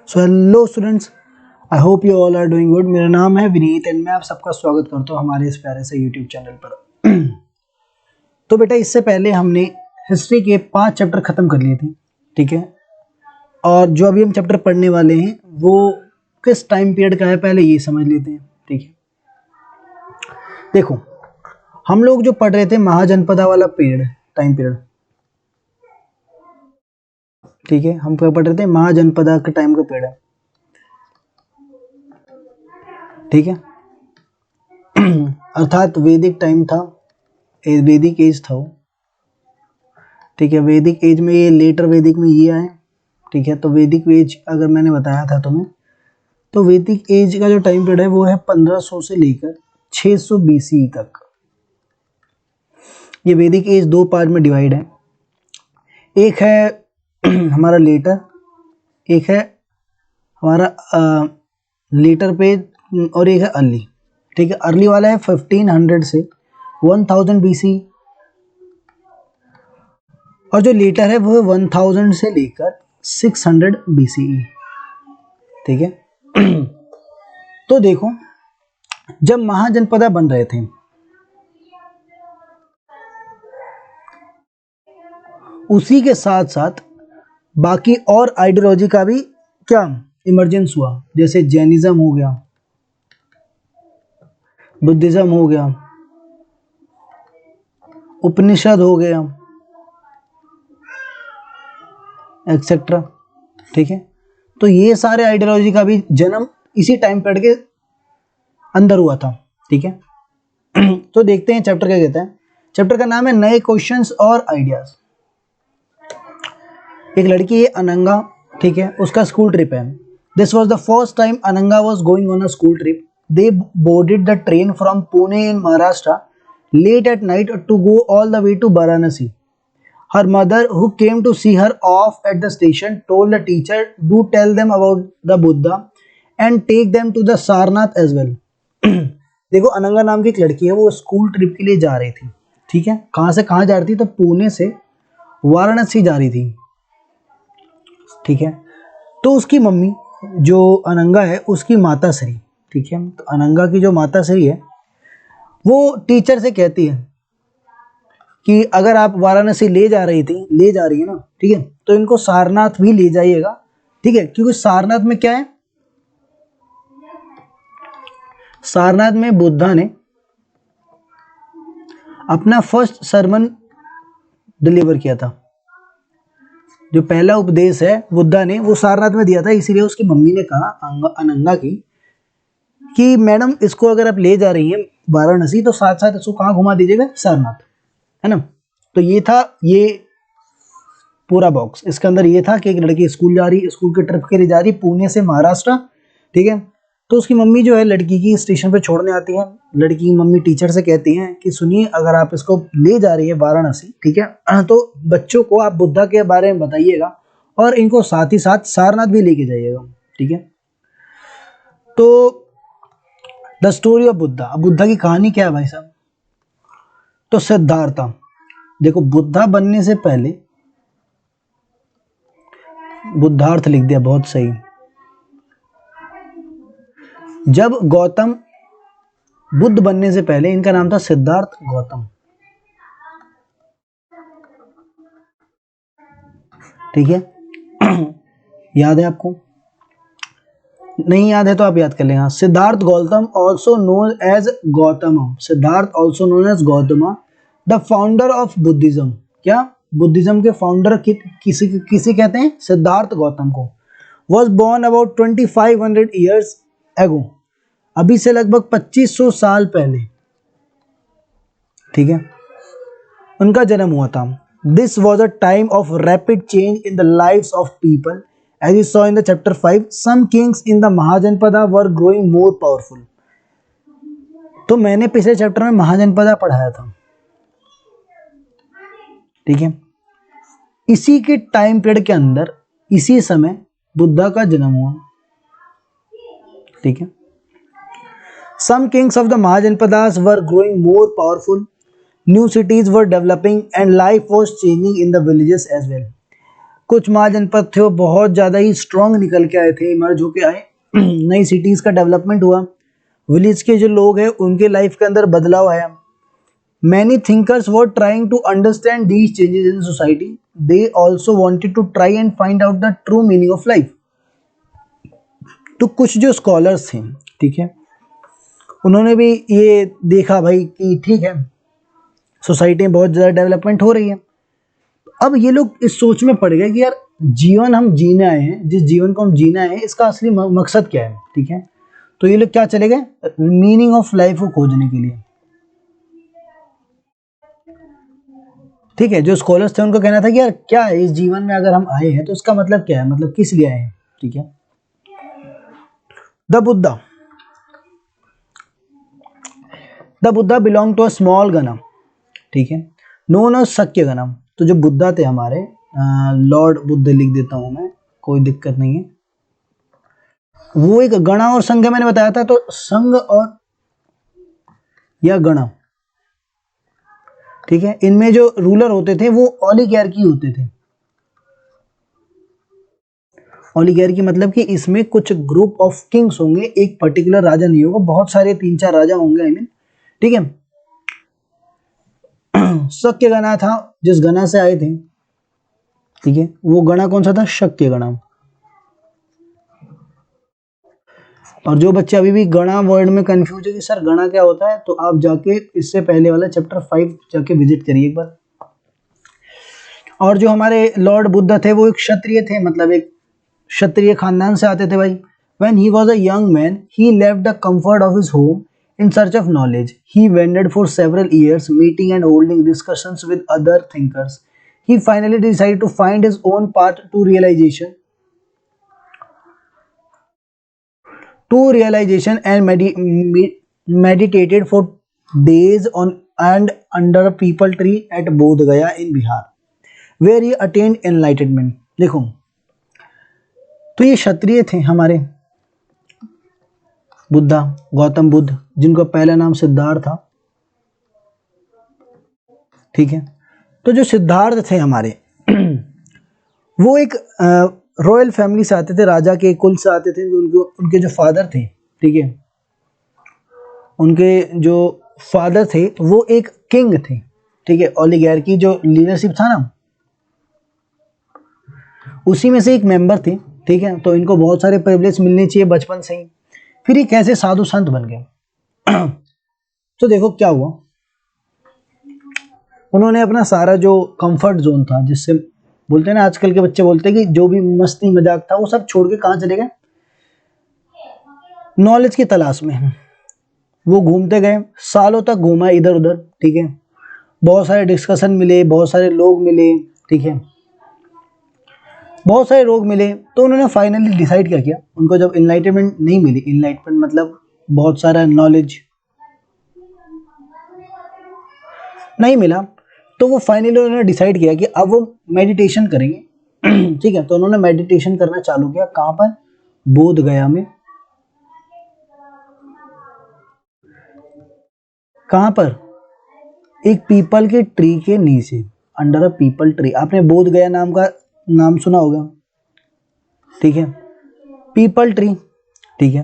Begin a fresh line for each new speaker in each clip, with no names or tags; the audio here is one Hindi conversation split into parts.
So hello students, I hope you all are doing good. मेरा नाम है विनीत एंड मैं आप सबका स्वागत करता हूँ हमारे इस प्यारे से यूट्यूब चैनल पर। तो बेटा, इससे पहले हमने हिस्ट्री के 5 चैप्टर ख़त्म कर लिए थे, ठीक है। और जो अभी हम चैप्टर पढ़ने वाले हैं वो किस टाइम पीरियड का है, पहले ये समझ लेते हैं, ठीक है। देखो, हम लोग जो पढ़ रहे थे महाजनपदा वाला पीरियड, टाइम पीरियड, ठीक है। हम क्या पढ़ रहे थे? महाजनपदा के टाइम का पीरियड है, ठीक है। अर्थात वैदिक टाइम था, वैदिक एज था वो, ठीक है। वैदिक एज में ये लेटर वैदिक में ये आए, ठीक है। तो वैदिक एज अगर मैंने बताया था तुम्हें, तो वैदिक एज का जो टाइम पीरियड है वो है 1500 से लेकर 600 BC तक। ये वैदिक एज 2 पार्ट में डिवाइड है। एक है हमारा लेटर, एक है हमारा लेटर पेज, और एक है अर्ली, ठीक है। अर्ली वाला है 1500 से 1000 BC, और जो लेटर है वो है 1000 से लेकर 600 BCE, ठीक है। तो देखो, जब महाजनपदा बन रहे थे उसी के साथ साथ बाकी और आइडियोलॉजी का भी क्या इमर्जेंस हुआ, जैसे जैनिज्म हो गया, बुद्धिज्म हो गया, उपनिषद हो गया, एक्सेट्रा, ठीक है। तो ये सारे आइडियोलॉजी का भी जन्म इसी टाइम पीरियड के अंदर हुआ था, ठीक है। तो देखते हैं चैप्टर क्या कहता है। चैप्टर का नाम है नए क्वेश्चंस और आइडियाज। एक लड़की है अनंगा, ठीक है, उसका स्कूल ट्रिप है। This was the first time Ananga was going on a school trip. They boarded the train from Pune in Maharashtra late at night to go all the way to Varanasi. Her mother, who came to see her off at the station, told the teacher, "Do tell them about the Buddha and take them to the Sarnath as well." देखो, अनंगा नाम की एक लड़की है, वो स्कूल ट्रिप के लिए जा रही थी, ठीक है। कहाँ से कहाँ जा रही थी? तो पुणे से वाराणसी जा रही थी, ठीक है। तो उसकी मम्मी, जो अनंगा है उसकी माता श्री, ठीक है, तो अनंगा की जो माता श्री है वो टीचर से कहती है कि अगर आप वाराणसी ले जा रही है ना, ठीक है, तो इनको सारनाथ भी ले जाइएगा, ठीक है। क्योंकि सारनाथ में क्या है? सारनाथ में बुद्धा ने अपना फर्स्ट सरमन डिलीवर किया था। जो पहला उपदेश है बुद्धा ने, वो सारनाथ में दिया था। इसीलिए उसकी मम्मी ने कहा अनंगा की कि मैडम, इसको अगर आप ले जा रही हैं वाराणसी तो साथ साथ इसको कहाँ घुमा दीजिएगा? सारनाथ, है ना। तो ये था ये पूरा बॉक्स। इसके अंदर ये था कि एक लड़की स्कूल के ट्रिप के लिए जा रही पुणे से महाराष्ट्र, ठीक है। तो उसकी मम्मी जो है लड़की की स्टेशन पे छोड़ने आती है। लड़की की मम्मी टीचर से कहती हैं कि सुनिए, अगर आप इसको ले जा रही है वाराणसी, ठीक है, तो बच्चों को आप बुद्धा के बारे में बताइएगा और इनको साथ ही साथ सारनाथ भी लेके जाइएगा, ठीक है। तो द स्टोरी ऑफ बुद्धा। अब बुद्धा की कहानी क्या है भाई साहब? तो सिद्धार्था, देखो, बुद्धा बनने से पहले बुद्धार्थ लिख दिया, बहुत सही। जब गौतम बुद्ध बनने से पहले इनका नाम था सिद्धार्थ गौतम, ठीक है। याद है आपको? नहीं याद है तो आप याद कर लेंगे। Siddhartha Gautama, also known as Gautama, Siddhartha also known as Gautama, the founder of Buddhism. क्या? बुद्धिज्म के फाउंडर किसी कहते हैं? सिद्धार्थ गौतम को। Was born about 2500 years ago, अभी से लगभग 2500 साल पहले, ठीक है, उनका जन्म हुआ था। This was a time of rapid change in the lives of people, as you saw in the chapter 5. Some kings in the Mahajanapada were growing more powerful. तो मैंने पिछले चैप्टर में महाजनपदा पढ़ाया था, ठीक है। इसी के टाइम पीरियड के अंदर, इसी समय बुद्धा का जन्म हुआ, ठीक है। Some kings of the Mahajanpadas were growing more powerful. New cities were developing and life was changing in the villages as well. कुछ महाजनपद थे वो बहुत ज़्यादा ही स्ट्रांग निकल के आए थे, इमर्ज होके आए। नई सिटीज़ का डेवलपमेंट हुआ, विलेज के जो लोग हैं उनके लाइफ के अंदर बदलाव आया। Many thinkers were trying to understand these changes in society, they also wanted to try and find out the true meaning of life. तो कुछ जो स्कॉलर्स थे, ठीक है, उन्होंने भी ये देखा भाई कि ठीक है सोसाइटी में बहुत ज़्यादा डेवलपमेंट हो रही है। अब ये लोग इस सोच में पड़ गए कि यार जीवन हम जीने आए हैं, जिस जीवन को हम जीना है इसका असली मकसद क्या है, ठीक है। तो ये लोग क्या चले गए, मीनिंग ऑफ लाइफ को खोजने के लिए, ठीक है। जो स्कॉलर्स थे उनको कहना था कि यार क्या है इस जीवन में, अगर हम आए हैं तो इसका मतलब क्या है, मतलब किस लिए आए हैं, ठीक है। The Buddha belong to a small गणम, ठीक है, नोन एज शक्य गणम। तो जो बुद्धा थे हमारे, लॉर्ड बुद्ध लिख देता हूं मैं, कोई दिक्कत नहीं है। वो एक गणा और संघ मैंने बताया था, तो संघ और या गणा, ठीक है, इनमें जो रूलर होते थे वो ओलिगार्की होते थे। ओलिगार्की मतलब कि इसमें कुछ ग्रुप ऑफ किंग्स होंगे, एक पर्टिकुलर राजा नहीं होगा, बहुत सारे 3-4 राजा होंगे, आई मीन, ठीक है। शक्य गणा था जिस गणा से आए थे, ठीक है, वो गणा कौन सा था, शक्य गणा। और जो बच्चे अभी भी गणा वर्ड में कंफ्यूज है कि सर गणा क्या होता है, तो आप जाके इससे पहले वाला चैप्टर 5 जाके विजिट करिए एक बार। और जो हमारे लॉर्ड बुद्ध थे वो एक क्षत्रिय थे, मतलब एक क्षत्रिय खानदान से आते थे भाई। When he was a young man, he left the comfort of his home in search of knowledge. He wandered for several years, meeting and holding discussions with other thinkers. He finally decided to find his own path to realization. And meditated for days on and under a peepal tree at Bodh Gaya in Bihar, where he attained enlightenment. देखो, तो ये क्षत्रिय थे हमारे बुद्धा, गौतम बुद्ध, जिनका पहला नाम सिद्धार्थ था, ठीक है। तो जो सिद्धार्थ थे हमारे वो एक रॉयल फैमिली से आते थे, राजा के कुल से आते थे। उनके जो फादर थे, ठीक है, उनके जो फादर थे वो एक किंग थे, ठीक है। ओलिगार्की जो लीडरशिप था ना, उसी में से एक मेंबर थे, ठीक है। तो इनको बहुत सारे प्रिविलेज मिलने चाहिए बचपन से ही। फिर ये कैसे साधु संत बन गए तो देखो क्या हुआ, उन्होंने अपना सारा जो कंफर्ट जोन था, जिससे बोलते हैं ना, आजकल के बच्चे बोलते हैं कि जो भी मस्ती मजाक था वो सब छोड़ के कहाँ चले गए, नॉलेज की तलाश में। वो घूमते गए, सालों तक घूमा इधर उधर, ठीक है। बहुत सारे डिस्कशन मिले, बहुत सारे लोग मिले, ठीक है, बहुत सारे लोग मिले। तो उन्होंने फाइनली डिसाइड क्या किया, उनको जब इनलाइटमेंट नहीं मिली, इनलाइटमेंट मतलब बहुत सारा नॉलेज नहीं मिला, तो वो फाइनली उन्होंने डिसाइड किया कि अब वो मेडिटेशन करेंगे ठीक है। तो उन्होंने मेडिटेशन करना चालू किया, कहाँ पर, बोध गया में। कहाँ पर, एक पीपल के ट्री के नीचे, अंडर अ पीपल ट्री। आपने बोध गया नाम सुना होगा, ठीक है, पीपल ट्री, ठीक है,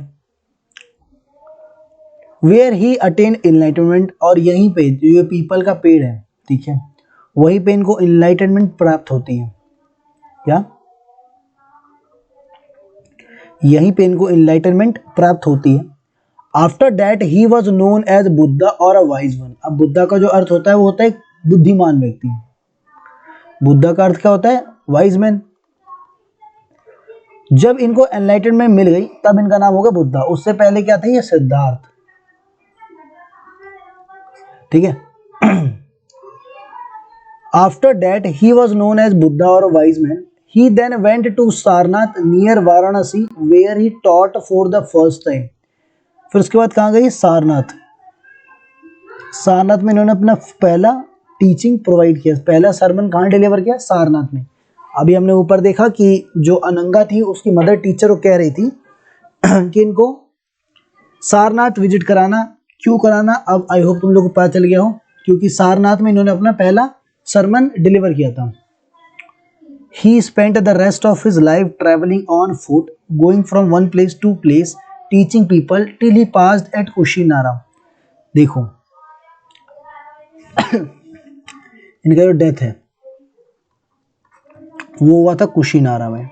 वेयर ही अटेन इनलाइटमेंट। और यहीं पे जो ये पीपल का पेड़ है, ठीक है, वहीं पे इनको इनलाइटमेंट प्राप्त होती है। क्या, यहीं पे इनको इनलाइटमेंट प्राप्त होती है। After that he was known as Buddha और अ वाइज वन। अब बुद्धा का जो अर्थ होता है वो होता है एक बुद्धिमान व्यक्ति। बुद्धा का अर्थ क्या होता है, वाइज मैन। जब इनको एनलाइटमेंट मिल गई तब इनका नाम होगा बुद्धा। उससे पहले क्या था, ये सिद्धार्थ, ठीक है। After that he was known as Buddha और wise man. He then went to Sarnath near Varanasi, where he taught for the first time. फिर उसके बाद कहाँ गई, सारनाथ। सारनाथ में इन्होंने अपना पहला टीचिंग प्रोवाइड किया, पहला सरमन कहाँ डिलीवर किया, सारनाथ में। अभी हमने ऊपर देखा कि जो अनंगा थी उसकी मदर टीचर वो कह रही थी कि इनको सारनाथ विजिट कराना। क्यों कराना, अब आई होप तुम लोग को पता चल गया हो, क्योंकि सारनाथ में इन्होंने अपना पहला सरमन डिलीवर किया था। He spent the rest of his life traveling on foot, going from one place to place, teaching people till he passed at Kushinara. देखो इनका जो डेथ है वो हुआ था कुशीनारा में,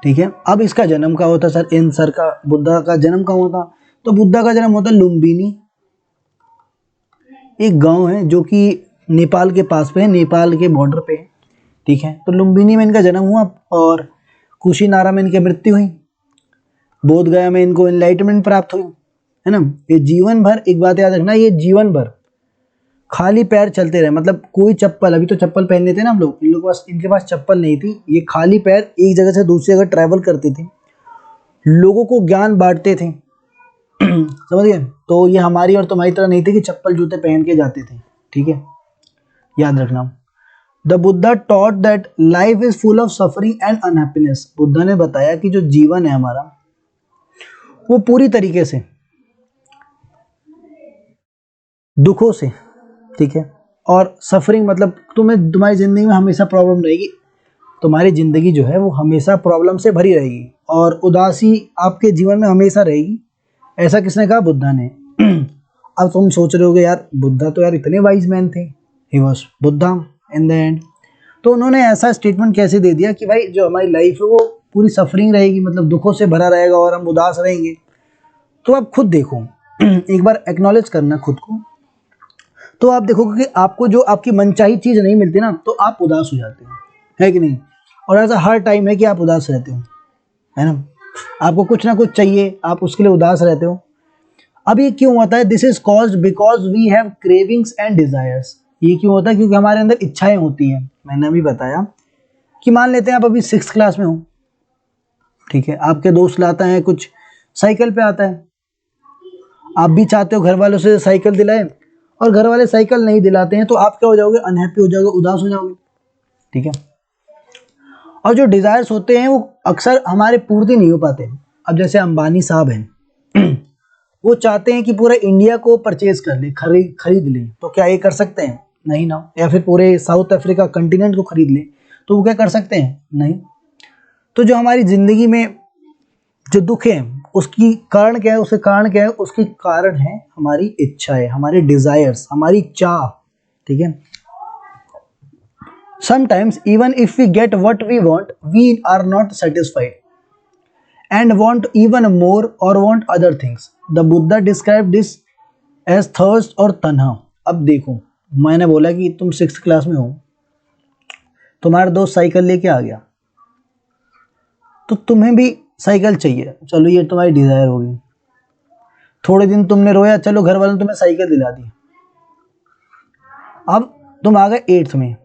ठीक है। अब इसका जन्म कहाँ होता सर, इन सर का बुद्धा का जन्म कहाँ होता, तो बुद्धा का जन्म होता लुम्बिनी, एक गांव है जो कि नेपाल के पास पे है, नेपाल के बॉर्डर पे है, ठीक है। तो लुम्बिनी में इनका जन्म हुआ और कुशीनारा में इनकी मृत्यु हुई, बोध गया में इनको एनलाइटमेंट प्राप्त हुई, है ना। ये जीवन भर, एक बात याद रखना, ये जीवन भर खाली पैर चलते रहे, मतलब कोई चप्पल, अभी तो चप्पल पहन लेते हैं ना हम लोग, इन लोगों के पास, इनके पास चप्पल नहीं थी, ये खाली पैर एक जगह से दूसरी जगह ट्रैवल करते थे, लोगों को ज्ञान बांटते थे समझ गए। तो ये हमारी और तुम्हारी तरह नहीं थे कि चप्पल जूते पहन के जाते थे, ठीक है, याद रखना। The Buddha taught that life is full of suffering and unhappiness. Buddha ने बताया कि जो जीवन है हमारा वो पूरी तरीके से दुखों से, ठीक है, और सफरिंग मतलब तुम्हारी जिंदगी में हमेशा प्रॉब्लम रहेगी, तुम्हारी जिंदगी जो है वो हमेशा प्रॉब्लम से भरी रहेगी और उदासी आपके जीवन में हमेशा रहेगी। ऐसा किसने कहा, बुद्धा ने। अब तुम सोच रहे होगे यार बुद्धा तो यार इतने वाइज मैन थे, he was Buddha in the end, तो उन्होंने ऐसा स्टेटमेंट कैसे दे दिया कि भाई जो हमारी लाइफ है वो पूरी सफरिंग रहेगी, मतलब दुखों से भरा रहेगा और हम उदास रहेंगे। तो आप खुद देखो एक बार एक्नॉलेज करना खुद को, तो आप देखोगे कि आपको जो आपकी मनचाही चीज़ नहीं मिलती ना तो आप उदास हो जाते हो, है कि नहीं। और ऐसा हर टाइम है कि आप उदास रहते हो, है ना, आपको कुछ ना कुछ चाहिए, आप उसके लिए उदास रहते हो। अब ये क्यों होता है, this is caused because we have cravings and desires. ये क्यों होता है, क्योंकि हमारे अंदर इच्छाएं होती हैं। मैंने अभी बताया कि मान लेते हैं आप अभी 6th क्लास में हो, ठीक है, आपके दोस्त लाता है कुछ साइकिल पे आता है, आप भी चाहते हो घर वालों से साइकिल दिलाए और घर वाले साइकिल नहीं दिलाते हैं, तो आप क्या हो जाओगे, अनहैप्पी हो जाओगे, उदास हो जाओगे, ठीक है। और जो डिजायर्स होते हैं वो अक्सर हमारे पूर्ति नहीं हो पाते। अब जैसे अंबानी साहब हैं वो चाहते हैं कि पूरे इंडिया को परचेज कर ले, खरीद ले, तो क्या ये कर सकते हैं, नहीं ना। या फिर पूरे साउथ अफ्रीका कंटिनेंट को खरीद ले, तो वो क्या कर सकते हैं, नहीं। तो जो हमारी जिंदगी में जो दुख है उसकी कारण क्या है, उसके कारण क्या है, उसके कारण है हमारी इच्छाएं, हमारे डिजायर्स, हमारी चाह, ठीक है। Sometimes even if we get what we want, we are not satisfied and want even more or want other things. The Buddha described this as thirst और तन्हा। अब देखो, मैंने बोला कि तुम 6th क्लास में हो, तुम्हारा दोस्त साइकिल लेके आ गया, तो तुम्हें भी साइकिल चाहिए, चलो ये तुम्हारी डिजायर होगी। थोड़े दिन तुमने रोया, चलो घर वालों ने तुम्हें साइकिल दिला दी। अब तुम आ गए 8th में,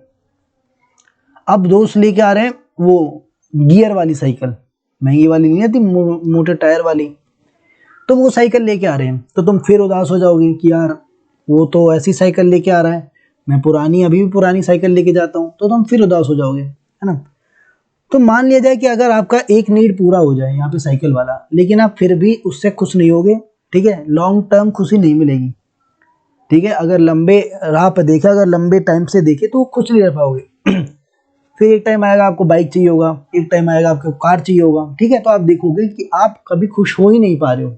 अब दोस्त लेके आ रहे हैं वो गियर वाली साइकिल, महंगी वाली नहीं आती, मोटे टायर वाली, तो वो साइकिल लेके आ रहे हैं, तो तुम फिर उदास हो जाओगे कि यार वो तो ऐसी साइकिल लेके आ रहा है, मैं पुरानी, अभी भी पुरानी साइकिल लेके जाता हूँ, तो तुम फिर उदास हो जाओगे, है ना। तो मान लिया जाए कि अगर आपका एक नीड पूरा हो जाए यहाँ पे साइकिल वाला, लेकिन आप फिर भी उससे खुश नहीं होगे, ठीक है, लॉन्ग टर्म खुशी नहीं मिलेगी, ठीक है। अगर लंबे राह पे देखे, अगर लंबे टाइम से देखे तो खुश नहीं रह पाओगे फिर एक टाइम आएगा आपको बाइक चाहिए होगा, एक टाइम आएगा आपको कार चाहिए होगा, ठीक है। तो आप देखोगे कि आप कभी खुश हो ही नहीं पा रहे हो।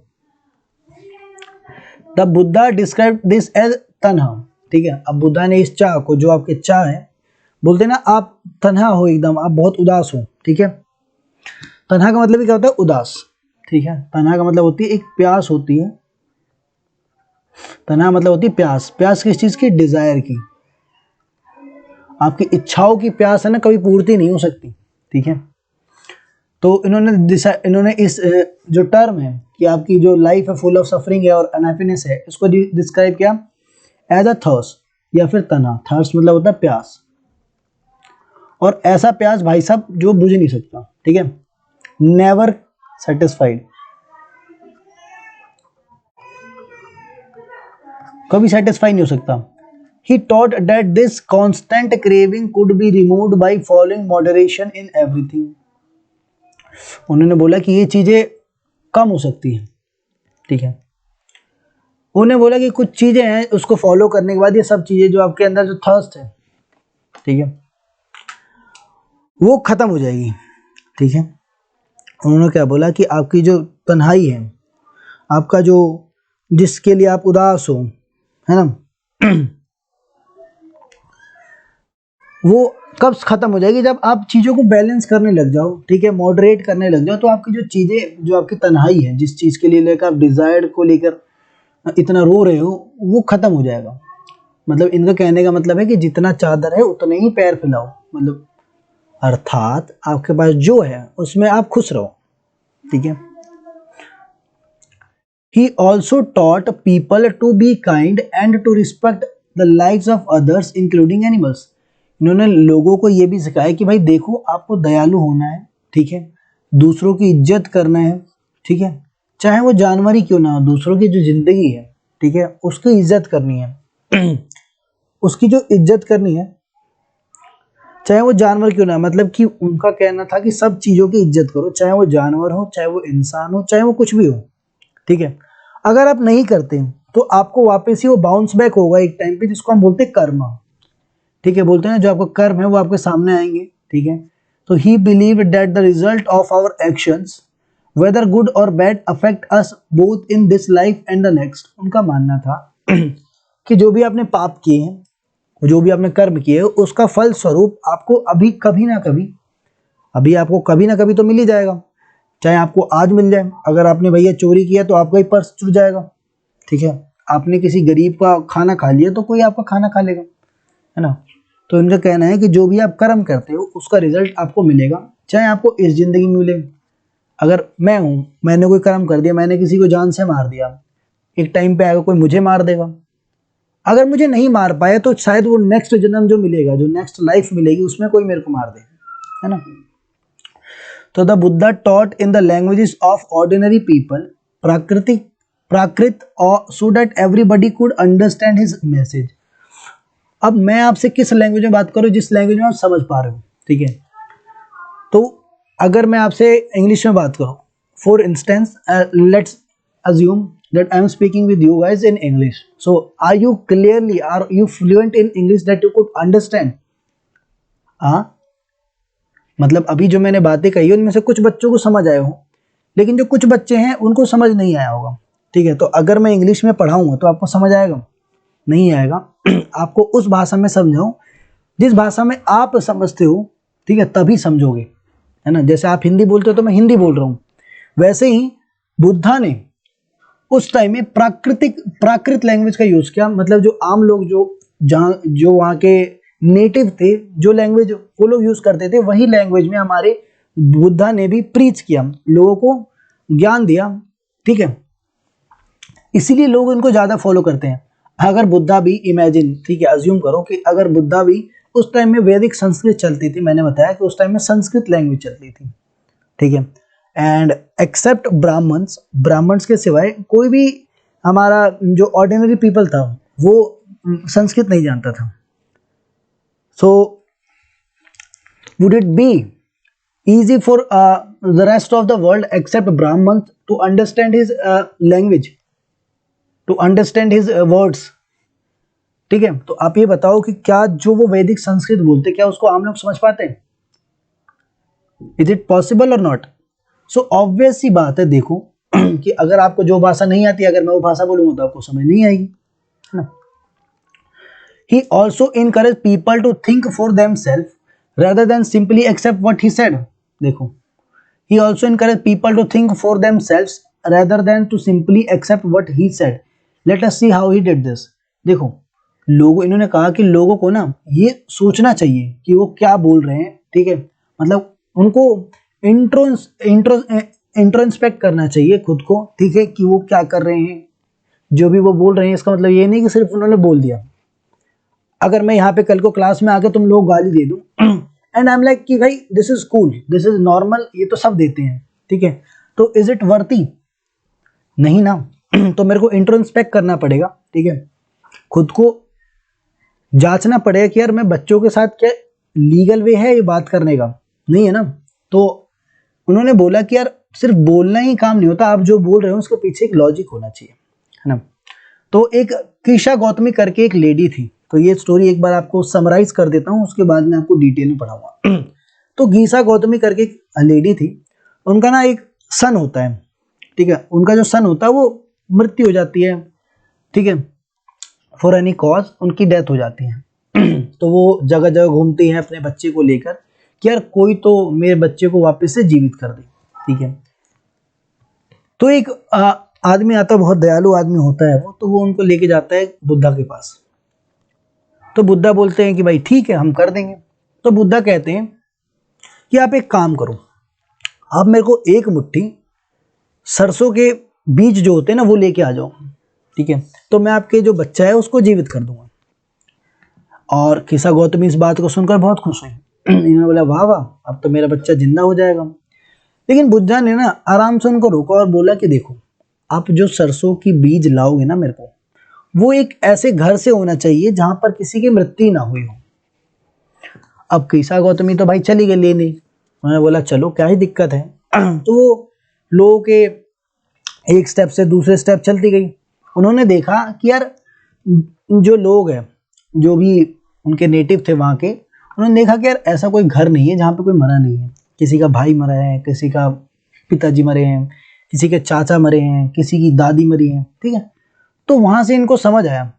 The Buddha describe this as tanha, ठीक है। अब बुद्धा ने इस चाह को, जो आपके चाह है, बोलते ना आप तन्हा हो, एकदम आप बहुत उदास हो, ठीक है। तन्हा का मतलब क्या होता है, उदास, ठीक है। तन्हा का मतलब होती है एक प्यास होती है, तन्हा मतलब होती है प्यास। प्यास किस चीज की, डिजायर की, आपकी इच्छाओं की प्यास है ना, कभी पूर्ति नहीं हो सकती, ठीक है। तो इन्होंने इस जो टर्म है कि आपकी जो लाइफ है फुल ऑफ सफरिंग है और अनहैप्पीनेस है, इसको डिस्क्राइब किया एज अ थर्स्ट या फिर तन्हा। थर्स्ट मतलब होता है प्यास, और ऐसा प्यास भाई साहब जो बुझ नहीं सकता, ठीक है, नेवर सेटिस्फाइड, कभी सेटिस्फाई नहीं हो सकता। He taught that this constant craving could be removed by following moderation in everything. उन्होंने बोला कि ये चीजें कम हो सकती हैं, ठीक है। उन्होंने बोला कि कुछ चीजें हैं उसको फॉलो करने के बाद ये सब चीजें जो आपके अंदर जो थर्स्ट है, ठीक है, वो खत्म हो जाएगी। ठीक है, उन्होंने क्या बोला कि आपकी जो तन्हाई है, आपका जो जिसके लिए आप उदास हो, है ना, वो कब खत्म हो जाएगी? जब आप चीज़ों को बैलेंस करने लग जाओ, ठीक है, मॉडरेट करने लग जाओ, तो आपकी जो चीज़ें, जो आपकी तन्हाई है, जिस चीज़ के लिए लेकर आप डिजायर को लेकर इतना रो रहे हो, वो खत्म हो जाएगा। मतलब इनका कहने का मतलब है कि जितना चादर है उतने ही पैर फैलाओ, मतलब अर्थात आपके पास जो है उसमें आप खुश रहो। ठीक है। He also taught people to be kind and to respect the lives of others, including animals. इन्होंने लोगों को ये भी सिखाया कि भाई देखो, आपको दयालु होना है, ठीक है, दूसरों की इज्जत करना है, ठीक है, चाहे वो जानवर ही क्यों ना हो, दूसरों की जो जिंदगी है, ठीक है, उसकी इज्जत करनी है। उसकी जो इज्जत करनी है, चाहे वो जानवर क्यों ना, मतलब कि उनका कहना था कि सब चीज़ों की इज्जत करो, चाहे वो जानवर हो, चाहे वो इंसान हो, चाहे वो कुछ भी हो। ठीक है। अगर आप नहीं करते तो आपको वापस ही वो बाउंस बैक होगा एक टाइम पे, जिसको हम बोलते हैं कर्म। ठीक है, बोलते हैं ना, जो आपका कर्म है वो आपके सामने आएंगे। ठीक है। तो he believe that the result of our actions whether good और bad affect us both in this life and the next. उनका मानना था कि जो भी आपने पाप किए हैं, जो भी आपने कर्म किए, उसका फल स्वरूप आपको अभी कभी ना कभी, अभी आपको कभी ना कभी तो मिल ही जाएगा। चाहे आपको आज मिल जाए, अगर आपने भैया चोरी किया तो आपका ही पर्स चुर जाएगा। ठीक है। आपने किसी गरीब का खाना खा लिया तो कोई आपका खाना खा लेगा, है ना। तो इनका कहना है कि जो भी आप कर्म करते हो उसका रिजल्ट आपको मिलेगा, चाहे आपको इस जिंदगी में मिले। अगर मैं हूं, मैंने कोई कर्म कर दिया, मैंने किसी को जान से मार दिया, एक टाइम पे आएगा कोई मुझे मार देगा। अगर मुझे नहीं मार पाया तो शायद वो नेक्स्ट जन्म जो मिलेगा, जो नेक्स्ट लाइफ मिलेगी, उसमें कोई मेरे को मार दे, है ना। तो the Buddha taught in the languages of ordinary people, प्राकृतिक प्राकृत, और so that everybody could understand his message। अब मैं आपसे किस लैंग्वेज में बात करूं, जिस लैंग्वेज में आप समझ पा रहे हो। ठीक है। तो अगर मैं आपसे इंग्लिश में बात करूं, for instance let's assume that I am speaking with you guys in English. So are you fluent in English that you could understand? हाँ, मतलब अभी जो मैंने बातें कही उनमें से कुछ बच्चों को समझ आए हो, लेकिन जो कुछ बच्चे हैं उनको समझ नहीं आया होगा। ठीक है। तो अगर मैं इंग्लिश में पढ़ाऊंगा तो आपको समझ आएगा? नहीं आएगा। आपको उस भाषा में समझाऊं जिस भाषा में आप समझते हो, ठीक है, तभी समझोगे, है ना। जैसे आप हिंदी बोलते हो तो मैं हिंदी बोल रहा हूँ, वैसे ही बुद्धा ने उस टाइम में प्राकृत लैंग्वेज का यूज किया। मतलब जो आम लोग, जो वहाँ के नेटिव थे, जो लैंग्वेज वो लोग यूज करते थे, वही लैंग्वेज में हमारे बुद्धा ने भी प्रीच किया, लोगों को ज्ञान दिया। ठीक है। इसीलिए लोग इनको ज्यादा फॉलो करते हैं। अगर बुद्धा भी, इमेजिन, ठीक है, अज्यूम करो कि अगर बुद्धा भी उस टाइम में वैदिक संस्कृत चलती थी, मैंने बताया कि उस टाइम में संस्कृत लैंग्वेज चलती थी। ठीक है। एंड एक्सेप्ट ब्राह्मण्स के सिवाय कोई भी हमारा जो ऑर्डिनरी पीपल था वो संस्कृत नहीं जानता था। So would it be easy for the rest of the world except Brahman to understand his language, to understand his words? ठीक है। तो आप ये बताओ कि क्या जो वो वैदिक संस्कृत बोलते, क्या उसको आम लोग समझ पाते हैं? इज इट पॉसिबल और नॉट? सो ऑब्वियस सी बात है, देखो कि अगर आपको जो भाषा नहीं आती, अगर मैं वो भाषा बोलूंगा तो आपको समझ नहीं आएगी, है ना। He also encouraged people to think for themselves rather than simply accept what he said. देखो, he also encouraged people to think for themselves rather than to simply accept what he said. Let us see how he did this. देखो, इन्होंने कहा कि लोगों को ना ये सोचना चाहिए कि वो क्या बोल रहे हैं। ठीक है। मतलब उनको इंट्रोस्पेक्ट करना चाहिए खुद को। ठीक है, कि वो क्या कर रहे हैं, जो भी वो बोल रहे हैं। इसका मतलब ये नहीं कि सिर्फ उन्होंने बोल दिया। अगर मैं यहाँ पे कल को क्लास में आके तुम लोग गाली दे दूं एंड आई एम लाइक कि भाई this is cool, this is normal, ये तो सब देते हैं, ठीक है, तो इज इट वर्ती? नहीं ना। तो मेरे को इंट्रोस्पेक्ट करना पड़ेगा। ठीक है, खुद को जांचना पड़ेगा कि यार मैं बच्चों के साथ क्या लीगल वे है ये बात करने का? नहीं है ना। तो उन्होंने बोला कि यार सिर्फ बोलना ही काम नहीं होता, आप जो बोल रहे हो उसके पीछे एक लॉजिक होना चाहिए, है ना। तो एक कीशा गौतमी करके एक लेडी थी। तो ये स्टोरी एक बार आपको समराइज कर देता हूँ, उसके बाद मैं आपको डिटेल में पढ़ाऊंगा। तो गीसा गौतमी करके एक लेडी थी, उनका ना एक सन होता है, ठीक है, उनका जो सन होता है वो मृत्यु हो जाती है, ठीक है, फॉर एनी कॉज उनकी डेथ हो जाती है। तो वो जगह जगह घूमती हैं अपने बच्चे को लेकर कि यार कोई तो मेरे बच्चे को वापस से जीवित कर दे, ठीक है। तो एक आदमी आता, बहुत दयालु आदमी होता है वो, तो वो उनको लेके जाता है बुद्धा के पास। तो बुद्धा बोलते हैं कि भाई ठीक है हम कर देंगे। तो बुद्धा कहते हैं कि आप एक काम करो, आप मेरे को एक मुट्ठी सरसों के बीज जो होते हैं ना वो लेके आ जाओ, ठीक है, तो मैं आपके जो बच्चा है उसको जीवित कर दूंगा। और गीसा गौतमी इस बात को सुनकर बहुत खुश हुई। इन्होंने बोला वाह वाह, अब तो मेरा बच्चा जिंदा हो जाएगा। लेकिन बुद्धा ने ना आराम से उनको रोका और बोला कि देखो, आप जो सरसों की बीज लाओगे ना मेरे को, वो एक ऐसे घर से होना चाहिए जहां पर किसी की मृत्यु ना हुई हो। अब गीसा गौतमी तो भाई चली गई लेने, उन्होंने बोला चलो क्या ही दिक्कत है। तो वो लोगों के एक स्टेप से दूसरे स्टेप चलती गई। उन्होंने देखा कि यार जो लोग हैं, जो भी उनके नेटिव थे वहाँ के, उन्होंने देखा कि यार ऐसा कोई घर नहीं है जहाँ पे कोई मरा नहीं है। किसी का भाई मरा है, किसी का पिताजी मरे हैं, किसी के चाचा मरे हैं, किसी की दादी मरी है, ठीक है। तो वहाँ से इनको समझ आया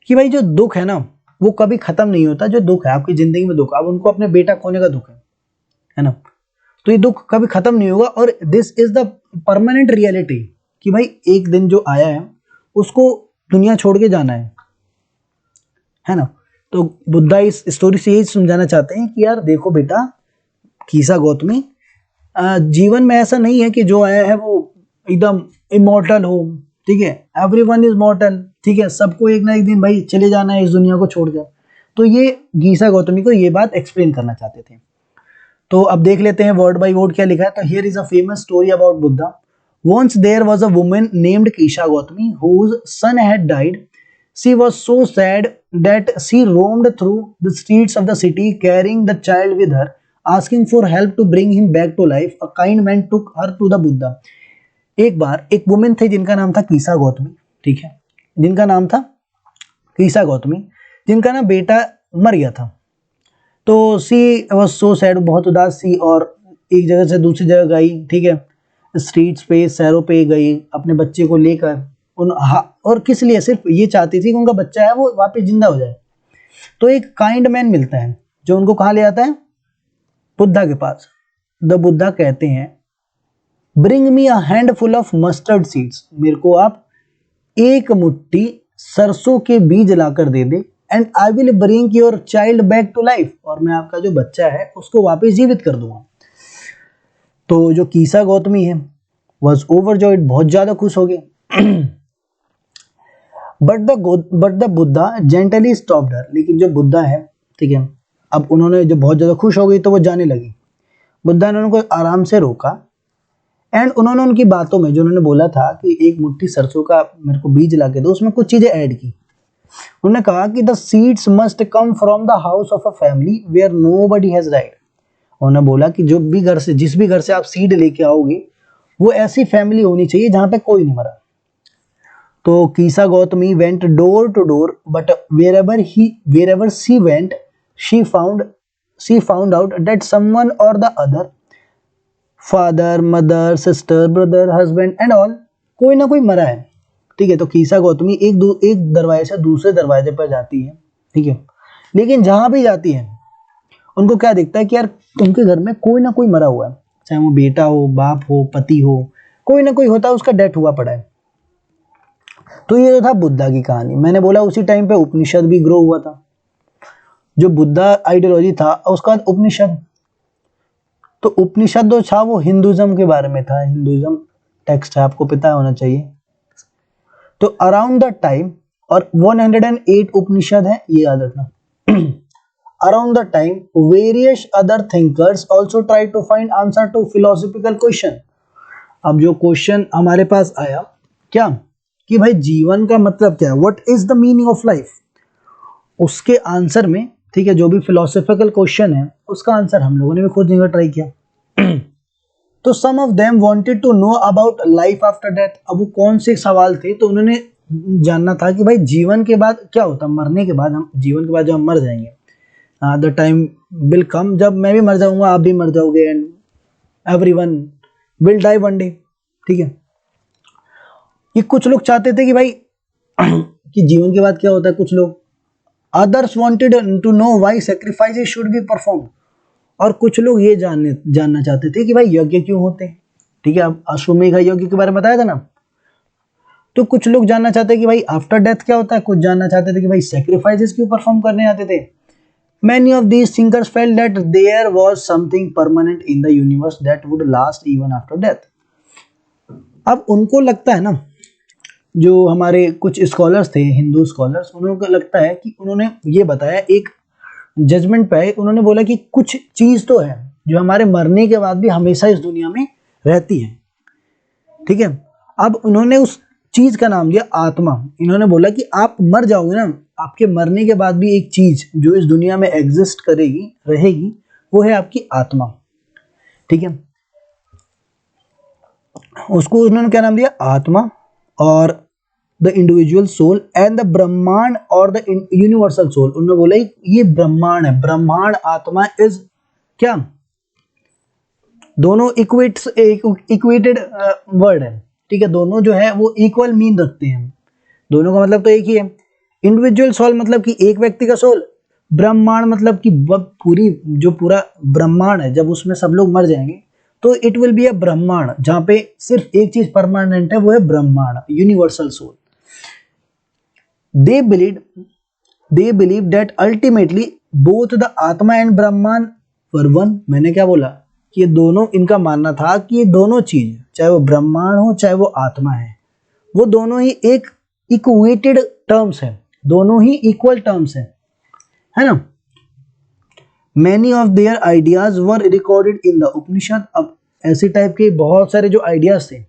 कि भाई जो दुख है ना वो कभी खत्म नहीं होता। जो दुख है आपकी जिंदगी में, दुख, अब उनको अपने बेटा खोने का दुख है ना, तो ये दुख कभी खत्म नहीं होगा। और this is the permanent reality कि भाई एक दिन जो आया है उसको दुनिया छोड़ के जाना है ना। तो बुद्धा इस स्टोरी से यही समझाना चाहते हैं कि यार देखो बेटा गीसा गौतमी, जीवन में ऐसा नहीं है कि जो आया है वो एकदम इमॉर्टल हो, ठीक है, एवरीवन इज मॉर्टल, ठीक है, सबको एक ना एक दिन भाई चले जाना है इस दुनिया को छोड़कर। तो ये गीसा गौतमी को ये बात एक्सप्लेन करना चाहते थे। तो अब देख लेते हैं वर्ड बाय वर्ड क्या लिखा है। तो here is a famous story about Buddha. Once there was a woman named Kisha Gautami whose son had died. She was so sad that she roamed through the streets of the city carrying the child with her, asking for help to bring him back to life. A kind man took her to the Buddha. एक बार एक वुमेन थी जिनका नाम था कीसा गौतमी, ठीक है, जिनका नाम था कीसा गौतमी, जिनका ना बेटा मर गया था। तो सी वॉज सो सैड, बहुत उदास थी, और एक जगह से दूसरी जगह गई, ठीक है, स्ट्रीट्स पे शहरों पे गई अपने बच्चे को लेकर। और किस लिए, सिर्फ ये चाहती थी कि उनका बच्चा है वो वापस जिंदा हो जाए। तो एक काइंड मैन मिलता है जो उनको कहाँ ले आता है, बुद्धा के पास। द बुद्धा कहते हैं bring me a handful of mustard seeds, मेरे को आप एक मुट्ठी सरसों के बीज लाकर दे दे, and I will bring your child back to life, और मैं आपका जो बच्चा है उसको वापस जीवित कर दूंगा। तो जो कीसा गौतमी है वॉज ओवरजॉयड, बहुत ज्यादा खुश हो गए। But the Buddha gently stopped her, लेकिन जो बुद्धा है, ठीक है, अब उन्होंने जो बहुत ज्यादा खुश हो गई तो वो जाने लगी। बुद्धा ने उनको आराम से रोका, एंड उन्होंने उनकी बातों में जो उन्होंने बोला था कि एक मुट्ठी सरसों का मेरे को बीज ला के दो, उसमें कुछ चीजें ऐड की। उन्होंने कहा कि the seeds must come from the house of a family where nobody has died. उन्होंने बोला कि जो भी घर से, जिस भी घर से आप सीड लेके आओगे वो ऐसी फैमिली होनी चाहिए जहां पे कोई नहीं मरा। तो Kisa Gautami went door to door, but wherever she went, she found out that someone or the other, father, mother, sister, brother, husband and all, कोई ना कोई मरा है, ठीक है। तो कीसा गौतमी एक दरवाजे से दूसरे दरवाजे पर जाती है, ठीक है, लेकिन जहां भी जाती है उनको क्या दिखता है कि यार उनके घर में कोई ना कोई मरा हुआ है, चाहे वो बेटा हो, बाप हो, पति हो, कोई ना कोई होता है, उसका डेथ हुआ पड़ा है। तो ये था बुद्धा की कहानी। मैंने बोला उसी टाइम पे उपनिषद भी ग्रो हुआ था। जो बुद्धा आइडियोलॉजी था उसका उपनिषद, तो उपनिषद जो था वो हिंदुज्म के बारे में था। हिंदुज्म टेक्स्ट है, आपको पता होना चाहिए। तो अराउंड द टाइम, और 108 उपनिषद है, ये याद रखना। Around the time, various other thinkers also tried to find answer to philosophical question. अब जो क्वेश्चन हमारे पास आया क्या, कि भाई जीवन का मतलब क्या है, what is the meaning of life, उसके आंसर में, ठीक है, जो भी फिलोसॉफिकल क्वेश्चन है उसका आंसर हम लोगों ने भी खोजने का ट्राई किया। तो some of them wanted to know about life after death. अब वो कौन से सवाल थे, तो उन्होंने जानना था कि भाई जीवन के बाद क्या होता, मरने के बाद, हम जीवन के बाद जब हम मर जाएंगे द टाइम विल कम, जब मैं भी मर जाऊंगा, आप भी मर जाओगे, and everyone will die one day. ठीक है, ये कुछ लोग चाहते थे कि भाई कि जीवन के बाद क्या होता है, कुछ लोग others wanted to know why sacrifices should be perform, और कुछ लोग ये जानना चाहते थे कि भाई यज्ञ क्यों होते हैं। ठीक है, अब अश्वमेध यज्ञ के बारे में बताया था ना, तो कुछ लोग जानना चाहते हैं कि भाई आफ्टर डेथ क्या होता है, कुछ जानना चाहते थे कि भाई सैक्रिफाइसेस क्यों परफॉर्म करने आते थे। Many of these thinkers felt that there was something permanent in the universe that would last even after death. अब उनको लगता है ना, जो हमारे कुछ स्कॉलर्स थे, हिंदू स्कॉलर्स, उनको लगता है कि उन्होंने ये बताया एक जजमेंट पे, उन्होंने बोला कि कुछ चीज तो है जो हमारे मरने के बाद भी हमेशा इस दुनिया में रहती है। ठीक है, अब उन्होंने उस चीज का नाम दिया आत्मा। इन्होंने बोला कि आप मर जाओगे ना, आपके मरने के बाद भी एक चीज जो इस दुनिया में एग्जिस्ट करेगी, रहेगी, वो है आपकी आत्मा। ठीक है, उसको उन्होंने क्या नाम दिया, आत्मा, और the individual soul and the brahmand और द यूनिवर्सल सोल। उन्होंने बोला ये ब्रह्मांड है, ब्रह्मांड आत्मा इज क्या, दोनों इक्वेटेड वर्ड है। ठीक है, दोनों जो है वो इक्वल मीन रखते हैं, दोनों का मतलब तो एक ही है। इंडिविजुअल सोल मतलब कि एक व्यक्ति का सोल, ब्रह्मांड मतलब कि पूरी जो पूरा ब्रह्मांड है, जब उसमें सब लोग मर जाएंगे तो इट विल बी अ ब्रह्मांड, जहां पे सिर्फ एक चीज परमानेंट है, वो है ब्रह्मांड, universal soul. They believe that ultimately both the atma and brahmand were one. मैंने क्या बोला कि ये दोनों, इनका मानना था कि ये दोनों चीज, चाहे वो ब्रह्मांड हो चाहे वो आत्मा है, वो दोनों ही एक इक्वेटेड टर्म्स है, दोनों ही इक्वल टर्म्स है ना। Many of their ideas were recorded in the Upanishad. अब ऐसे टाइप के बहुत सारे जो आइडियाज थे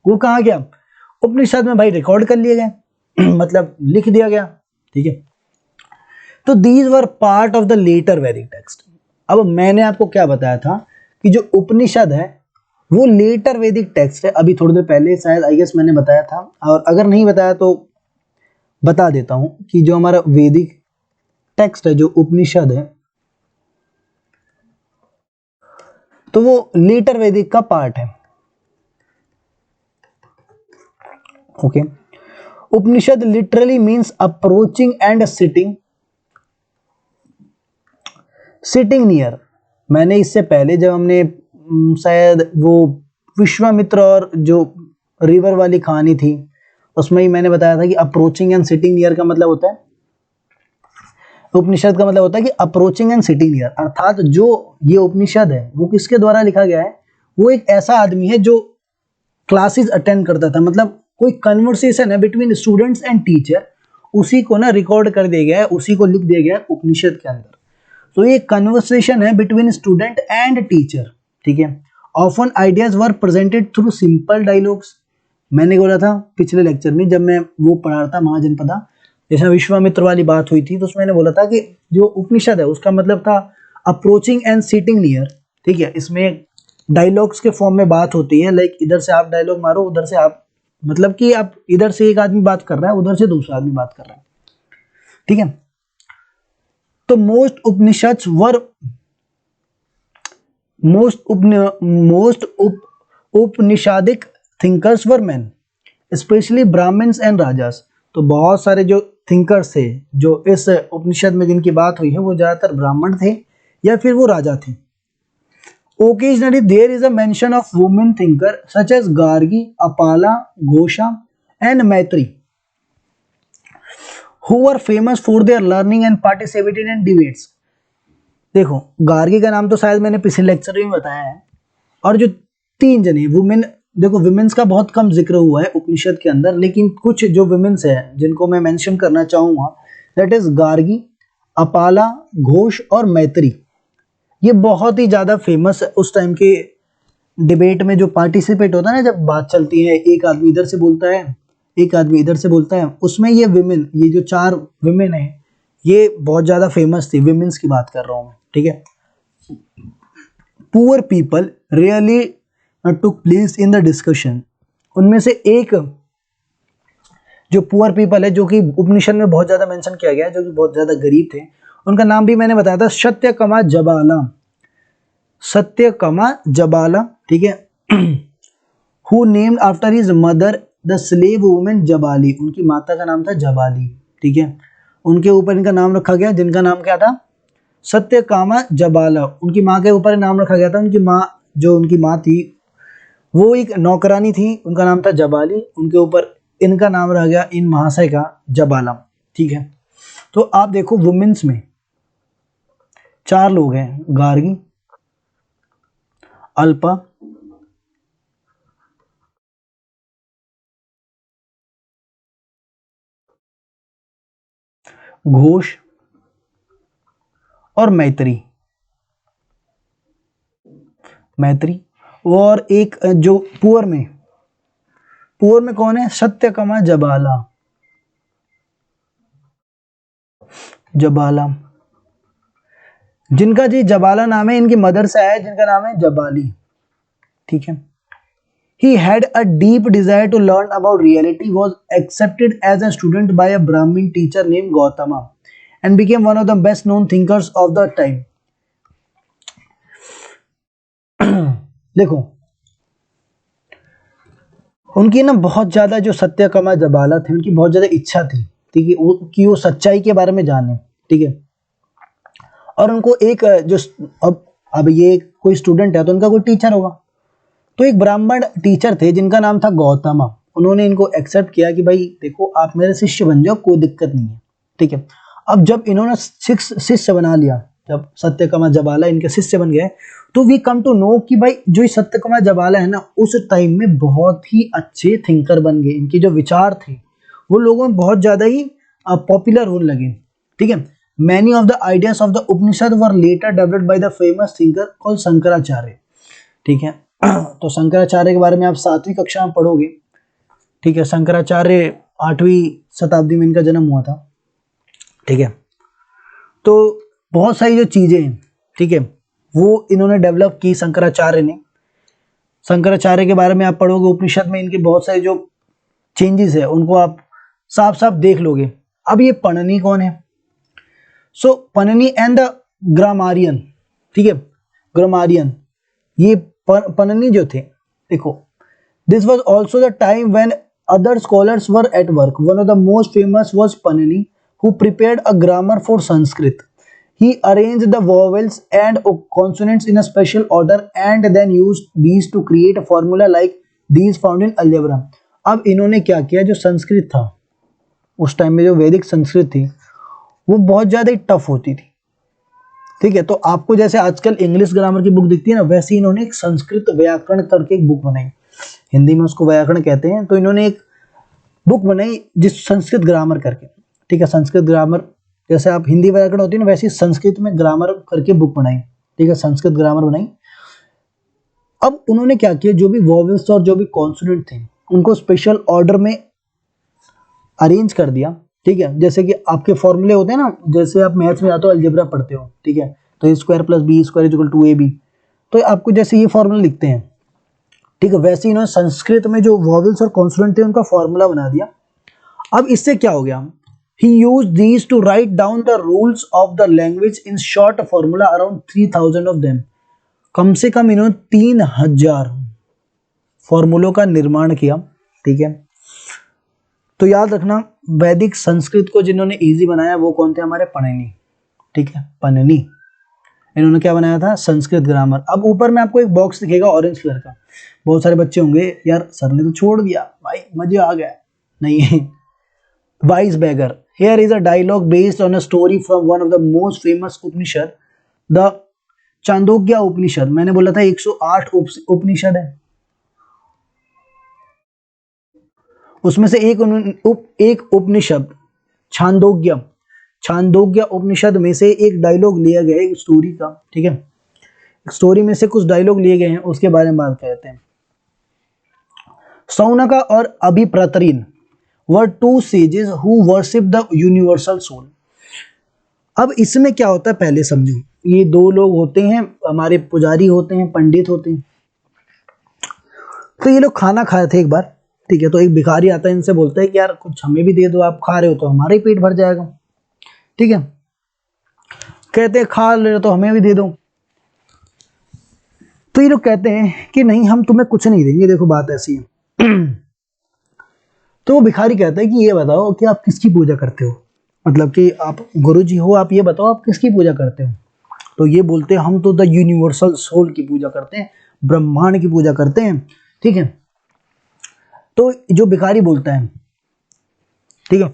वो कहाँ गया, उपनिषद में भाई रिकॉर्ड कर लिए गए मतलब लिख दिया गया। ठीक है, तो these were part of the later Vedic text. अब मैंने आपको क्या बताया था कि जो उपनिषद है वो लेटर वैदिक टेक्स्ट है। अभी थोड़ी देर पहले शायद आई गेस मैंने बताया था, और अगर नहीं बताया तो बता देता हूं कि जो हमारा वैदिक टेक्स्ट है, जो उपनिषद है, तो वो लेटर वैदिक का पार्ट है। Okay, Upanishad literally means approaching and sitting near. मैंने इससे पहले जब हमने शायद वो विश्वामित्र और जो रिवर वाली कहानी थी, उसमें ही मैंने बताया था कि अप्रोचिंग एंड सिटिंग नियर का मतलब होता है, उपनिषद का मतलब होता है कि अप्रोचिंग एंड सिटिंग नियर। अर्थात जो ये उपनिषद है वो किसके द्वारा लिखा गया है, वो एक ऐसा आदमी है जो क्लासेस अटेंड करता था, मतलब कोई कन्वर्सेशन है बिटवीन स्टूडेंट्स एंड टीचर, उसी को ना रिकॉर्ड कर दिया गया है, उसी को लिख दिया गया है उपनिषद के अंदर। तो ये कन्वर्सेशन है बिटवीन स्टूडेंट एंड टीचर। ठीक है, ऑफन आइडियाज वर प्रेजेंटेड थ्रू सिंपल डायलॉग्स। मैंने बोला था पिछले लेक्चर में जब मैं वो पढ़ा रहा था महाजनपदा, जैसा विश्वामित्र वाली बात हुई थी, तो उसमें मैंने बोला था कि जो उपनिषद है उसका मतलब था अप्रोचिंग एंड सिटिंग नियर। ठीक है, इसमें डायलॉग्स के फॉर्म में बात होती है, लाइक इधर से आप डायलॉग मारो, उधर से आप, मतलब कि आप इधर से एक आदमी बात कर रहा है, उधर से दूसरा आदमी बात कर रहा है। ठीक है, तो most Upanishadic thinkers were men, specially Brahmans and rajas. तो बहुत सारे जो थिंकर्स थे जो इस उपनिषद में जिनकी बात हुई है, वो ज्यादातर ब्राह्मण थे या फिर वो राजा थे। Occasionally there is a mention of women thinker such as Gargi, Apala, Ghosha and Maitri, who were famous for their learning and participated in debates। देखो, गार्गी का नाम तो शायद मैंने पिछले लेक्चर में बताया है, और जो तीन जने वुमेन, देखो विमेन्स का बहुत कम जिक्र हुआ है उपनिषद के अंदर, लेकिन कुछ जो विमेन्स है जिनको मैं मेंशन करना चाहूंगा, दैट इज गार्गी, अपाला, घोष और मैत्री। ये बहुत ही ज्यादा फेमस है उस टाइम के डिबेट में जो पार्टिसिपेट होता है ना, जब बात चलती है, एक आदमी इधर से बोलता है, एक आदमी इधर से बोलता है, उसमें ये विमेन, ये जो चार विमेन है, ये बहुत ज्यादा फेमस थी। विमेन्स की बात कर रहा हूं मैं। ठीक है, poor people really took place in the discussion. उनमें से एक जो पुअर पीपल है, जो कि उपनिषद में बहुत ज्यादा मेंशन किया गया है, जो कि बहुत ज्यादा गरीब थे, उनका नाम भी मैंने बताया था, सत्यकमा जबाला, सत्यकमा जबाला, ठीक है। Who named after his mother the slave women Jabali, उनकी माता का नाम था जबाली, ठीक है। उनके ऊपर इनका नाम रखा गया, जिनका नाम क्या था, सत्यकामा जबाला। उनकी माँ के ऊपर नाम रखा गया था, उनकी माँ, जो उनकी माँ थी वो एक नौकरानी थी, उनका नाम था जबाली, उनके ऊपर इनका नाम रह गया, इन महाशय का, जबाला, ठीक है। तो आप देखो वुमेन्स में 4 लोग हैं, गार्गी, अल्पा, घोष और मैत्री, मैत्री। और एक जो पुअर में, पुअर में कौन है, सत्यकमा जबाला, जबाला, जिनका जी जबाला नाम है, इनकी मदर से आया है, जिनका नाम है जबाली, ठीक है। He had a deep desire to learn about reality, was accepted as a student by a Brahmin teacher named Gautama and became one of the best known thinkers of the time. देखो उनकी ना बहुत ज्यादा, जो सत्यकमा जबाला थे, उनकी बहुत ज्यादा इच्छा थी, ठीक है, कि वो सच्चाई के बारे में जाने, ठीक है। और उनको एक जो अब ये कोई स्टूडेंट है तो उनका कोई टीचर होगा, तो एक ब्राह्मण टीचर थे जिनका नाम था गौतमा, उन्होंने इनको एक्सेप्ट किया कि भाई देखो आप मेरे शिष्य बन जाओ, कोई दिक्कत नहीं है, ठीक है। अब जब इन्होंने शिष्य बना लिया, जब सत्यकमा जबाला इनके शिष्य बन गए, तो वी कम टू नो कि भाई जो ये सत्यकमा जबाला है ना, उस टाइम में बहुत ही अच्छे थिंकर बन गए, इनके जो विचार थे वो लोगों में बहुत ज्यादा ही पॉपुलर होने लगे, ठीक है। Many of the ideas of the Upanishad were later developed by the famous thinker called Shankaracharya, ठीक है। तो शंकराचार्य के बारे में आप 7वीं कक्षा में पढ़ोगे, ठीक है। शंकराचार्य 8वीं शताब्दी में इनका जन्म हुआ था, ठीक है। तो बहुत सारी जो चीजें हैं, ठीक है, वो इन्होंने डेवलप की शंकराचार्य ने। शंकराचार्य के बारे में आप पढ़ोगे उपनिषद में, इनके बहुत सारे जो चेंजेस है उनको आप साफ साफ देख लोगे। अब ये पणनी कौन है, सो पणनी एंड द ग्रामारियन, ठीक है, ग्रामारियन, ये पणनी जो थे, देखो this was also the time when other scholars were at work, one of the most famous was Panini who prepared a grammar for Sanskrit. He arranged the vowels and consonants in a special order and then used these to create a formula like these found in algebra. अब इन्होंने क्या किया, जो संस्कृत था उस टाइम में, जो वैदिक संस्कृत थी, वो बहुत ज़्यादा ही टफ होती थी, ठीक है। तो आपको जैसे आजकल इंग्लिश ग्रामर की बुक दिखती है ना, वैसे इन्होंने एक संस्कृत व्याकरण करके एक बुक बनाई, हिंदी में उसको व्याकरण कहते हैं। तो इन्होंने एक बुक बनाई जिस संस्कृत ग्रामर करके, ठीक है, संस्कृत ग्रामर, जैसे आप हिंदी व्याकरण होती है ना, वैसे संस्कृत में ग्रामर करके बुक बनाई, ठीक है, संस्कृत ग्रामर बनाई। अब उन्होंने क्या किया, जो भी वॉवेल्स और जो भी कॉन्सोनेंट थे उनको स्पेशल ऑर्डर में अरेंज कर दिया, ठीक है। जैसे कि आपके फॉर्मूले होते हैं ना, जैसे आप मैथ्स में जाते हो, अलजेब्रा पढ़ते हो, ठीक है, तो A square plus B square equal to AB, तो आपको जैसे ये फॉर्मूला लिखते हैं, ठीक है, वैसे इन्होंने संस्कृत में जो वॉवेल्स और कॉन्सोनेंट थे उनका फॉर्मूला बना दिया। अब इससे क्या हो गया, he used these to write down the rules of the language in short formula, around 3000 of them. कम से कम इन्होंने 3000 फॉर्मूलों का निर्माण किया, ठीक है। तो याद रखना, वैदिक संस्कृत को जिन्होंने इजी बनाया वो कौन थे, हमारे पणनी, ठीक है, पणनी, इन्होंने क्या बनाया था, संस्कृत ग्रामर। अब ऊपर में आपको एक बॉक्स दिखेगा ऑरेंज कलर का, बहुत सारे बच्चे होंगे यार सर ने तो छोड़ दिया भाई, मजे आ गया, नहीं। Wise beggar, here is a dialogue based on a story from one of the most famous Upanishad, the Chandogya Upanishad. मैंने बोला था 108 उपनिषद है, उसमें से एक उपनिषद छांदोग्य, छांदोग्य उपनिषद में से एक डायलॉग लिया गया है, एक स्टोरी का, ठीक है, स्टोरी में से कुछ डायलॉग लिए गए हैं, उसके बारे में बात करते हैं। सौनका और अभिप्रतरीन were two sages who worship the universal soul. अब इसमें क्या होता है पहले समझो, ये 2 लोग होते हैं, हमारे पुजारी होते हैं, पंडित होते हैं। तो ये लोग खाना खाए थे एक बार, ठीक है, तो एक भिखारी आता है, इनसे बोलता है कि यार कुछ हमें भी दे दो, आप खा रहे हो तो हमारा ही पेट भर जाएगा, ठीक है। कहते हैं खा ले तो हमें भी दे दो। तो ये लोग कहते हैं कि नहीं, हम तुम्हें कुछ नहीं देंगे, देखो बात ऐसी है। तो वो भिखारी कहता है कि ये बताओ कि आप किसकी पूजा करते हो, मतलब कि आप गुरु जी हो, आप ये बताओ आप किसकी पूजा करते हो। तो ये बोलते हैं हम तो द यूनिवर्सल सोल की पूजा करते हैं, ब्रह्मांड की पूजा करते हैं, ठीक है। तो जो भिखारी बोलता है, ठीक है,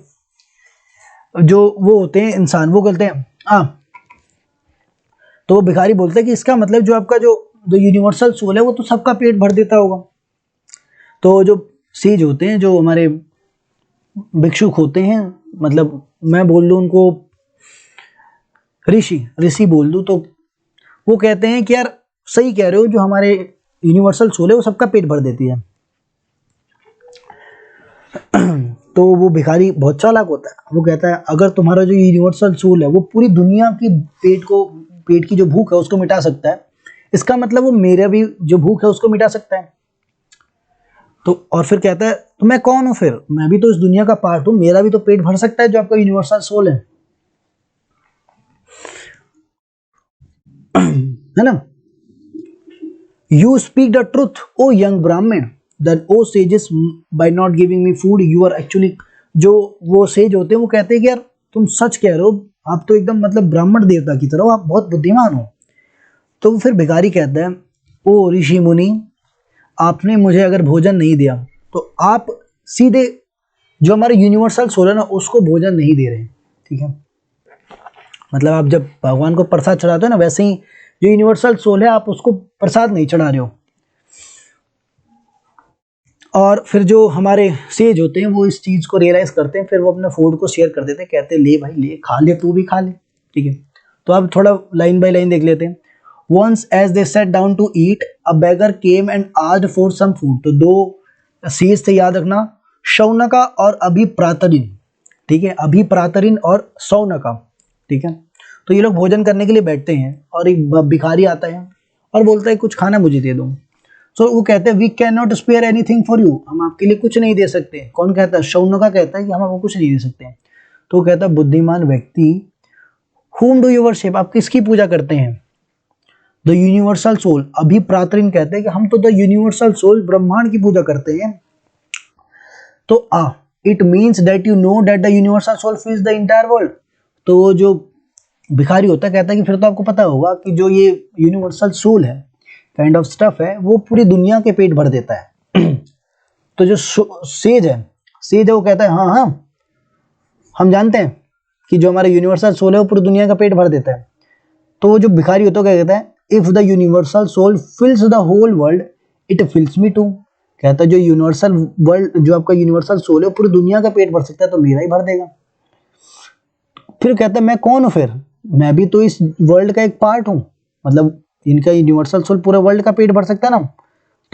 जो वो होते हैं इंसान, वो कहते हैं हाँ। तो वो भिखारी बोलता है कि इसका मतलब जो आपका जो यूनिवर्सल सोल है वो तो सबका पेट भर देता होगा। तो जो सेज होते हैं, जो हमारे भिक्षुक होते हैं, मतलब मैं बोल लूँ उनको ऋषि ऋषि बोल दूँ, तो वो कहते हैं कि यार सही कह रहे हो, जो हमारे यूनिवर्सल सोल है वो सबका पेट भर देती है। तो वो भिखारी बहुत चालाक होता है, वो कहता है अगर तुम्हारा जो यूनिवर्सल सोल है वो पूरी दुनिया की पेट की जो भूख है उसको मिटा सकता है, इसका मतलब वो मेरा भी जो भूख है उसको मिटा सकता है। तो और फिर कहता है तो मैं कौन हूं फिर, मैं भी तो इस दुनिया का पार्ट हूं, मेरा भी तो पेट भर सकता है जो आपका यूनिवर्सल सोल है। है ना। You speak the truth O young Brahmin, then O sages by not giving me food you are actually, जो वो सेज होते हैं वो कहते हैं कि यार तुम सच कह रहे हो, आप तो एकदम मतलब ब्राह्मण देवता की तरह हो, आप बहुत बुद्धिमान हो। तो फिर भिखारी कहता है ओ ऋषि मुनि, आपने मुझे अगर भोजन नहीं दिया तो आप सीधे जो हमारे यूनिवर्सल सोल है ना उसको भोजन नहीं दे रहे, ठीक है। मतलब आप जब भगवान को प्रसाद चढ़ाते हो ना, वैसे ही जो यूनिवर्सल सोल है आप उसको प्रसाद नहीं चढ़ा रहे हो। और फिर जो हमारे सेज होते हैं वो इस चीज को रियलाइज करते हैं, फिर वो अपने फूड को शेयर कर देते हैं, कहते हैं ले भाई ले, खा ले, तू भी खा ले, ठीक है। तो आप थोड़ा लाइन बाय लाइन देख लेते हैं। Once as they sat down to eat a beggar came and asked for some food. तो दो सेज थे, याद रखना, शौनका और अभिप्रातरिन, ठीक है, अभिप्रातरिन और शौनका, ठीक है। तो ये लोग भोजन करने के लिए बैठते हैं और एक भिखारी आता है और बोलता है कुछ खाना मुझे दे दो। सो वो कहते हैं we can not spare anything for you, हम आपके लिए कुछ नहीं दे सकते। कौन कहता है, शौनका कहता है कि हम आपको कुछ नहीं दे सकते। तो वो कहता है बुद्धिमान व्यक्ति, whom do you worship, आप किसकी पूजा करते हैं। द यूनिवर्सल सोल, अभी प्रातरिन कहते हैं कि हम तो द यूनिवर्सल सोल ब्रह्मांड की पूजा करते हैं। तो it means that you know that the universal soul feels the entire world. तो जो भिखारी होता है कहता है कि फिर तो आपको पता होगा कि जो ये यूनिवर्सल सोल है, काइंड ऑफ स्टफ है, वो पूरी दुनिया के पेट भर देता है। तो जो सेज है वो कहता है हाँ हाँ हम जानते हैं कि जो हमारा यूनिवर्सल सोल है वो पूरी दुनिया का पेट भर देता है। तो वो जो भिखारी होता है क्या कहता है, if the universal soul fills the whole world it fills me too. कहता है जो यूनिवर्सल वर्ल्ड, जो आपका यूनिवर्सल सोल है पूरी दुनिया का पेट भर सकता है तो मेरा ही भर देगा। फिर कहता है मैं कौन हूँ फिर, मैं भी तो इस वर्ल्ड का एक पार्ट हूँ, मतलब इनका यूनिवर्सल सोल पूरे वर्ल्ड का पेट भर सकता है ना।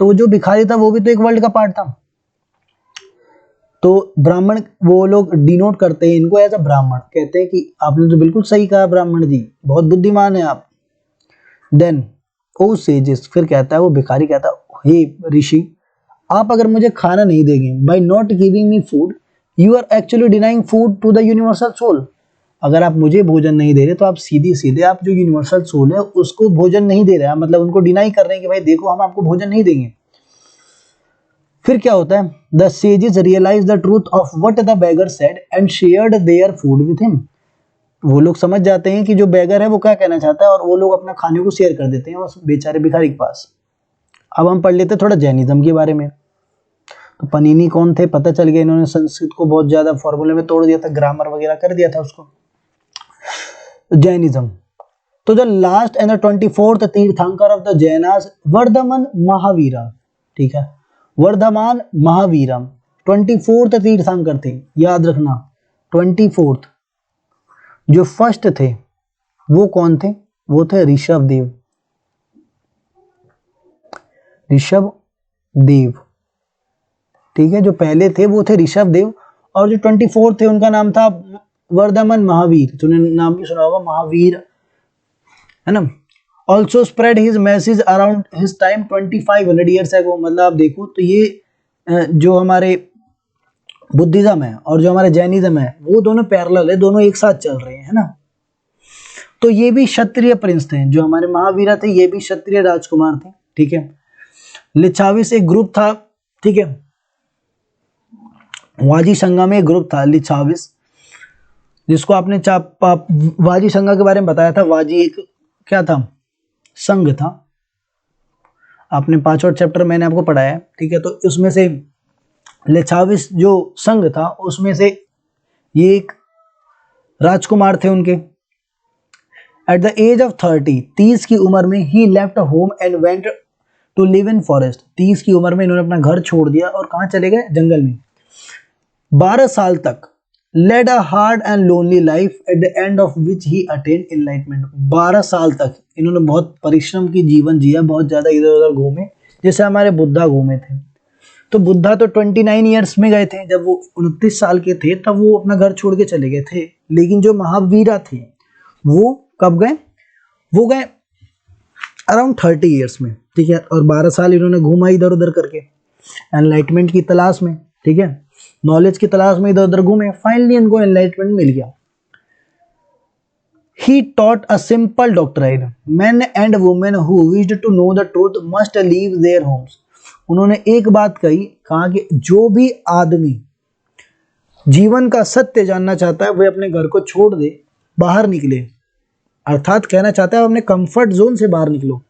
तो वो जो भिखारी था वो भी तो एक वर्ल्ड का पार्ट था। तो ब्राह्मण वो लोग डिनोट करते हैं इनको एज अ ब्राह्मण, कहते हैं कि आपने तो बिल्कुल सही कहा ब्राह्मण जी, बहुत बुद्धिमान है आप। देन ओ सेजेस, फिर कहता है वो भिखारी कहता है हे ऋषि, आप अगर मुझे खाना नहीं देंगे, by not giving me food you are actually denying food to the universal soul. अगर आप मुझे भोजन नहीं दे रहे तो आप सीधे सीधे आप जो यूनिवर्सल सोल है उसको भोजन नहीं दे रहे हैं, मतलब उनको डिनाई कर रहे हैं कि भाई देखो हम आपको भोजन नहीं देंगे। फिर क्या होता है, the sages realize the truth of what the beggar said and shared their food with him. वो लोग समझ जाते हैं कि जो बेगर है वो क्या कहना चाहता है और वो लोग अपना खाने को शेयर कर देते हैं उस बेचारे भिखारी के पास। अब हम पढ़ लेते हैं थोड़ा जैनिज्म के बारे में। तो पनीनी कौन थे पता चल गया, इन्होंने संस्कृत को बहुत ज्यादा फॉर्मूले में तोड़ दिया था, ग्रामर वगैरह कर दिया था उसको। जैनिज्म, तो the last and the 24th तीर्थंकर ऑफ द जैनास वर्धमान महावीरा, ठीक है, वर्धमान महावीरम 24th तीर्थंकर थे, याद रखना 24th। जो फर्स्ट थे वो कौन थे, वो थे ऋषभ देव, ऋषभ देव, ठीक है, जो पहले थे वो थे ऋषभ देव। और जो 24 थे उनका नाम था वर्धमान महावीर, तूने नाम भी सुना होगा महावीर, है ना। Also spread his message around his time 2500 years ago. मतलब आप देखो तो ये जो हमारे बुद्धिज्म है और जो हमारे जैनिज्म है वो दोनों पैरेलल है, दोनों एक साथ चल रहे हैं, है ना। तो ये भी क्षत्रिय प्रिंस थे, जो हमारे महावीरा थे ये भी क्षत्रिय राजकुमार थे, ठीक है। लिच्छाविस एक ग्रुप था, ठीक है। वाजी संगा में एक ग्रुप था लिच्छाविस, जिसको आपने वाजी संगा के बारे में बताया था। वाजी एक क्या था, संघ था, आपने 5वां चैप्टर मैंने आपको पढ़ाया है, ठीक है। तो उसमें से लिच्छाविस जो संघ था उसमें से ये एक राजकुमार थे उनके। एट द एज ऑफ 30 की उम्र में ही left home and went to live in forest. 30 की उम्र में इन्होंने अपना घर छोड़ दिया और कहाँ चले गए, जंगल में। 12 साल तक led a hard and lonely life at the end of which he attained enlightenment. 12 साल तक इन्होंने बहुत परिश्रम की जीवन जिया, बहुत ज़्यादा इधर उधर घूमे, जैसे हमारे बुद्धा घूमे थे। तो बुद्धा तो 29 ईयर्स में गए थे, जब वो 29 साल के थे तब वो अपना घर छोड़ के चले गए थे। लेकिन जो महावीरा थे वो कब गए, वो गए अराउंड 30 ईयर्स में, ठीक है। और 12 साल इन्होंने घूमा इधर उधर करके, एनलाइटमेंट की तलाश में, ठीक है, नॉलेज की तलाश में इधर उधर घूमे। फाइनली इनको एनलाइटमेंट मिल गया। He taught a simple doctrine: men and women who wished to know the truth must leave their homes. उन्होंने एक बात कही, कहा कि जो भी आदमी जीवन का सत्य जानना चाहता है वह अपने घर को छोड़ दे, बाहर निकले। अर्थात कहना चाहता है अपने कंफर्ट जोन से बाहर निकलो,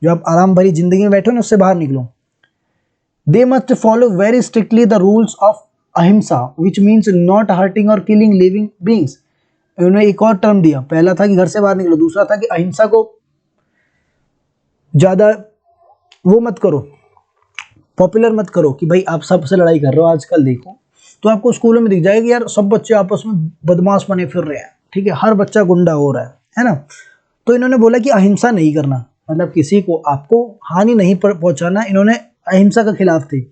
जो आप आराम भरी जिंदगी में बैठे हो ना उससे बाहर निकलो। They must follow very strictly the rules of अहिंसा, which means not hurting or killing living beings. उन्होंने एक और टर्म दिया, पहला था कि घर से बाहर निकलो, दूसरा था कि अहिंसा को ज़्यादा वो मत करो, पॉपुलर मत करो कि भाई आप सबसे लड़ाई कर रहे हो। आजकल देखो तो आपको स्कूलों में दिख जाएगा कि यार सब बच्चे आपस में बदमाश बने फिर रहे हैं, ठीक है, हर बच्चा गुंडा हो रहा है ना। तो इन्होंने बोला कि अहिंसा नहीं करना, मतलब किसी को आपको हानि नहीं पहुंचाना, इन्होंने अहिंसा के खिलाफ थे।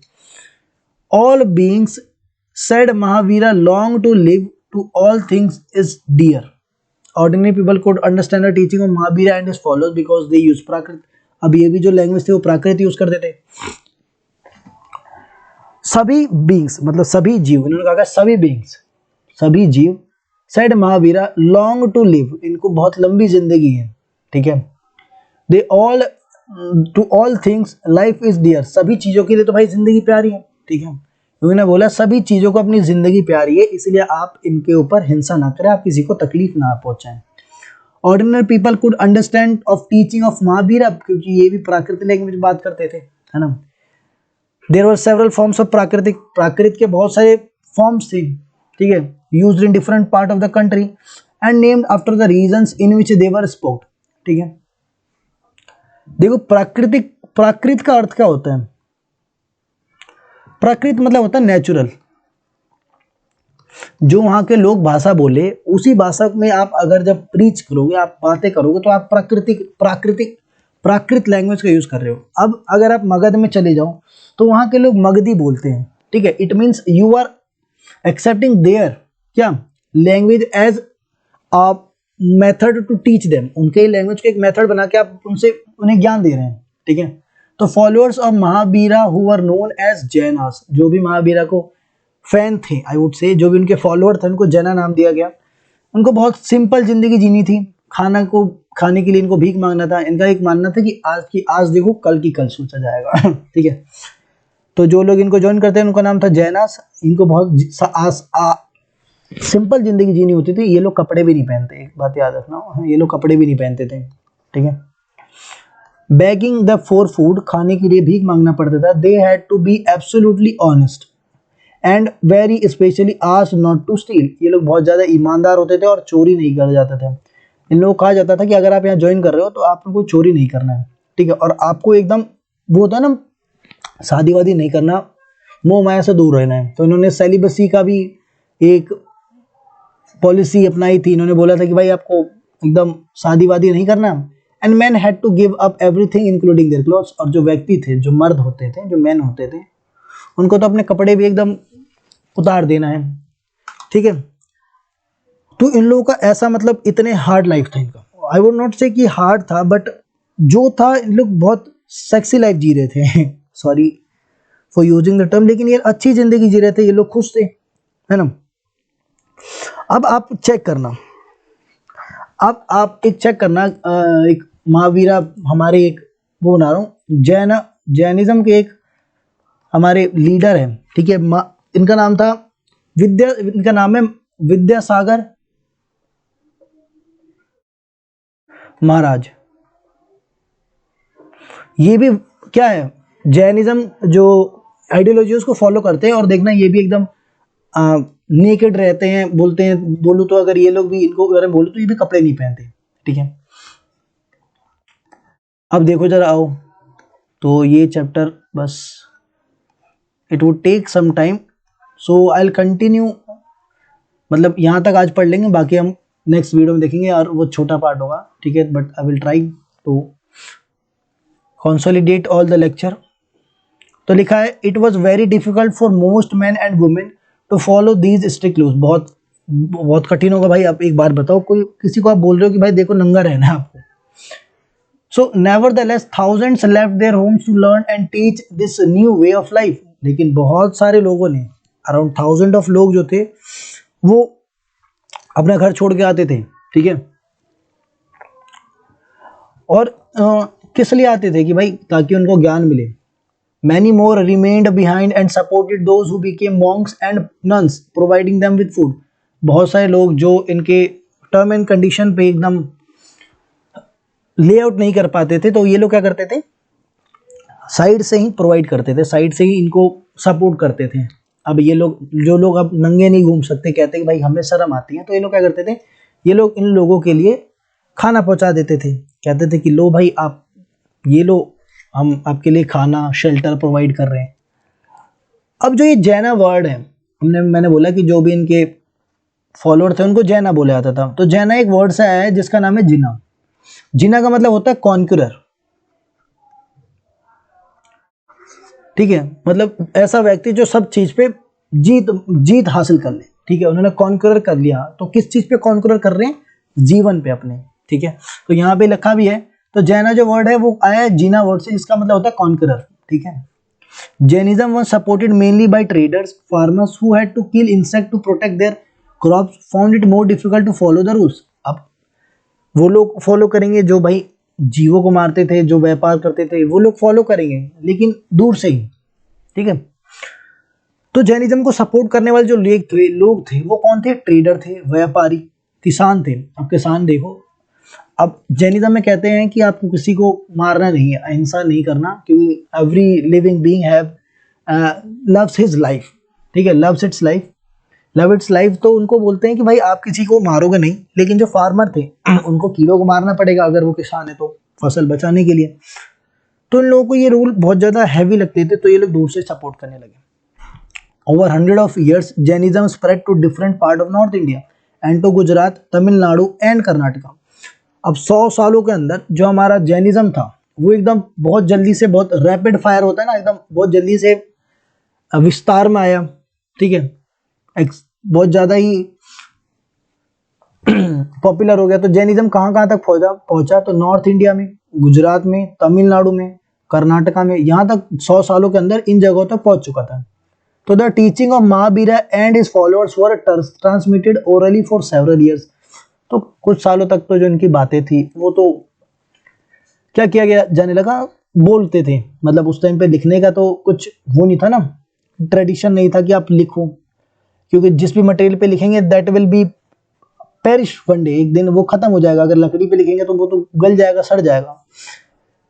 All beings said Mahavira long to live to all things is dear. Ordinary people could understand the teaching of Mahavira and his followers because they use Prakrit. अब ये भी जो लैंग्वेज थी वो प्राकृत यूज करते थे। सभी बींग्स मतलब सभी जीव, इन्होंने कहा सभी बींग्स, सभी जीव, said Mahavira long to live, इनको बहुत लंबी जिंदगी है, ठीक है। They all to all things life is dear, सभी चीजों के लिए तो भाई जिंदगी प्यारी है, ठीक है। उन्होंने बोला सभी चीजों को अपनी जिंदगी प्यारी है, इसलिए आप इनके ऊपर हिंसा ना करें, आप किसी को तकलीफ ना पहुंचाएं। Ordinary people could understand of teaching of Mahavira, क्योंकि ये भी प्राकृतिक लैंग्वेज में बात करते थे, है ना। There were several forms of प्राकृतिक, प्राकृत के बहुत सारे फॉर्म्स थे, ठीक है, used in different part of the country and named after the regions in which they were spoke, ठीक है। देखो प्राकृतिक, प्राकृत का अर्थ क्या होता है, प्राकृत मतलब होता है नेचुरल, जो वहां के लोग भाषा बोले उसी भाषा में आप अगर जब प्रीच करोगे, आप बातें करोगे, तो आप प्राकृत लैंग्वेज का यूज कर रहे हो। अब अगर आप मगध में चले जाओ तो वहां के लोग मगधी बोलते हैं, ठीक है। It means you are accepting their क्या language as a method to teach them, उनके लैंग्वेज को एक मेथड बना के आप उनसे उन्हें ज्ञान दे रहे हैं, ठीक है। तो followers of Mahavira who were known as Jainas, जो भी महावीरा को फैन थे, आई वुड से, जो भी उनके फॉलोअर थे, उनको जैना नाम दिया गया। उनको बहुत सिंपल जिंदगी जीनी थी, खाना को खाने के लिए इनको भीख मांगना था। इनका एक मानना था कि आज की आज देखो, कल की कल सोचा जाएगा ठीक है। तो जो लोग इनको ज्वाइन करते हैं उनका नाम था जैनास। इनको बहुत सिंपल जिंदगी जीनी होती थी। ये लोग कपड़े भी नहीं पहनते, एक बात याद रखना, ये लोग कपड़े भी नहीं पहनते थे, ठीक है। बेगिंग द फॉर फूड, खाने के लिए भीख मांगना पड़ता था। They had to be absolutely honest and very specially asked not to steal, ये लोग बहुत ज़्यादा ईमानदार होते थे और चोरी नहीं कर जाते थे। इन लोगों को कहा जाता था कि अगर आप यहाँ ज्वाइन कर रहे हो तो आपको चोरी नहीं करना है, ठीक है। और आपको एकदम वो होता है ना, शादी वादी नहीं करना, मोह माया से दूर रहना है। तो इन्होंने सेलिबसी का भी एक पॉलिसी अपनाई थी। इन्होंने बोला था कि भाई आपको एकदम शादी वादी नहीं करना। And man had to give up everything including their clothes, और जो व्यक्ति थे, जो मर्द होते थे, जो मैन होते थे, उनको तो अपने कपड़े भी एकदम उतार देना है, ठीक है। तो इन लोगों का ऐसा मतलब इतने हार्ड लाइफ था इनका। आई वुड नॉट से कि हार्ड था, बट जो था, इन लोग बहुत सेक्सी लाइफ जी रहे थे sorry for using the term, लेकिन ये अच्छी जिंदगी जी रहे थे, ये लोग खुश थे, है ना। अब आप चेक करना, आप एक चेक करना, एक महावीरा हमारे एक वो बना रहा हूँ, जैनिज्म के एक हमारे लीडर है, ठीक है, इनका नाम था इनका नाम है विद्यासागर महाराज। ये भी क्या है, जैनिज्म जो आइडियोलॉजी उसको फॉलो करते हैं, और देखना ये भी एकदम नेकेड रहते हैं, बोलते हैं, बोलूँ तो अगर ये लोग भी इनको अगर बोलूँ तो ये भी कपड़े नहीं पहनते, ठीक है। अब देखो जरा आओ, तो ये चैप्टर बस it would take some time, so I will continue, मतलब यहाँ तक आज पढ़ लेंगे, बाकी हम नेक्स्ट वीडियो में देखेंगे, और वो छोटा पार्ट होगा, ठीक है, but I will try to consolidate all the lecture. तो लिखा है it was very difficult for most man and women to follow these strict rules. बहुत बहुत कठिन होगा भाई। आप एक बार बताओ, कोई किसी को आप बोल रहे हो कि भाई देखो नंगा रहना है आपको। So nevertheless thousands left their homes to learn and teach this new way of life. लेकिन बहुत सारे लोगों ने, अराउंड 1000 ऑफ लोग जो थे वो अपना घर छोड़ के आते थे, ठीक है। और किस लिए आते थे कि भाई ताकि उनको ज्ञान मिले। Many more remained behind and supported those who became monks and nuns, providing them with food. बहुत सारे लोग जो इनके टर्म एंड कंडीशन पे एकदम लेआउट नहीं कर पाते थे, तो ये लोग क्या करते थे, साइड से ही प्रोवाइड करते थे, साइड से ही इनको सपोर्ट करते थे। अब ये लोग, जो लोग अब नंगे नहीं घूम सकते, कहते कि भाई हमें शर्म आती है, तो ये लोग क्या करते थे, ये लोग इन लोगों के लिए खाना पहुंचा देते थे। कहते थे कि लो भाई आप ये लो, हम आपके लिए खाना शेल्टर प्रोवाइड कर रहे हैं। अब जो ये जैना वर्ड है, मैंने बोला कि जो भी इनके फॉलोअर थे उनको जैना बोला जाता था। तो जैना एक वर्ड से आया है जिसका नाम है जिना। जिना का मतलब होता है कॉन्क्यूरर, ठीक है, मतलब ऐसा व्यक्ति जो सब चीज पे जीत हासिल कर ले, ठीक है। उन्होंने कॉन्क्यूरर कर लिया, तो किस चीज पे कॉन्क्यूरर कर रहे हैं, जीवन पे अपने, ठीक है। तो यहाँ पे लिखा भी है, तो जैना जो वर्ड है वो आया है जीना वर्ड से, जिसका मतलब होता है कॉन्करर, ठीक है। Jainism was supported mainly by traders, farmers who had to kill insect to protect their crops found it more difficult to follow the rules. अब वो लोग फॉलो करेंगे जो भाई जीवों को मारते थे, जो व्यापार करते थे, वो लोग फॉलो करेंगे लेकिन दूर से ही, ठीक है। तो जैनिज्म को सपोर्ट करने वाले जो लोग थे वो कौन थे, ट्रेडर थे, व्यापारी, किसान थे। अब किसान देखो, अब जैनिज्म में कहते हैं कि आपको किसी को मारना नहीं है, अहिंसा नहीं करना, क्योंकि every living being have loves his life, ठीक है, loves it's life, love it's life. तो उनको बोलते हैं कि भाई आप किसी को मारोगे नहीं, लेकिन जो फार्मर थे उनको कीड़ों को मारना पड़ेगा अगर वो किसान है तो, फसल बचाने के लिए। तो इन लोगों को ये रूल बहुत ज़्यादा हैवी लगते थे, तो ये लोग दूर से सपोर्ट करने लगे। Over 100 of years Jainism spread to different part of north India and to Gujarat, Tamil Nadu and Karnataka. अब 100 सालों के अंदर जो हमारा जैनिज्म था वो एकदम बहुत जल्दी से, बहुत रैपिड फायर होता है ना, एकदम बहुत जल्दी से विस्तार में आया, ठीक है, बहुत ज़्यादा ही पॉपुलर हो गया। तो जैनिज्म कहाँ कहाँ तक पहुंचा, तो नॉर्थ इंडिया में, गुजरात में, तमिलनाडु में, कर्नाटका में, यहाँ तक 100 सालों के अंदर इन जगहों तक पहुंच चुका था। तो the teaching of Mahavira and his followers were transmitted orally for several years. तो कुछ सालों तक तो जो इनकी बातें थी वो तो क्या किया गया जाने लगा, बोलते थे, मतलब उस टाइम पे लिखने का तो कुछ वो नहीं था ना, ट्रेडिशन नहीं था कि आप लिखो, क्योंकि जिस भी मटेरियल पे लिखेंगे that will be perish one day, एक दिन वो खत्म हो जाएगा। अगर लकड़ी पे लिखेंगे तो वो तो गल जाएगा, सड़ जाएगा।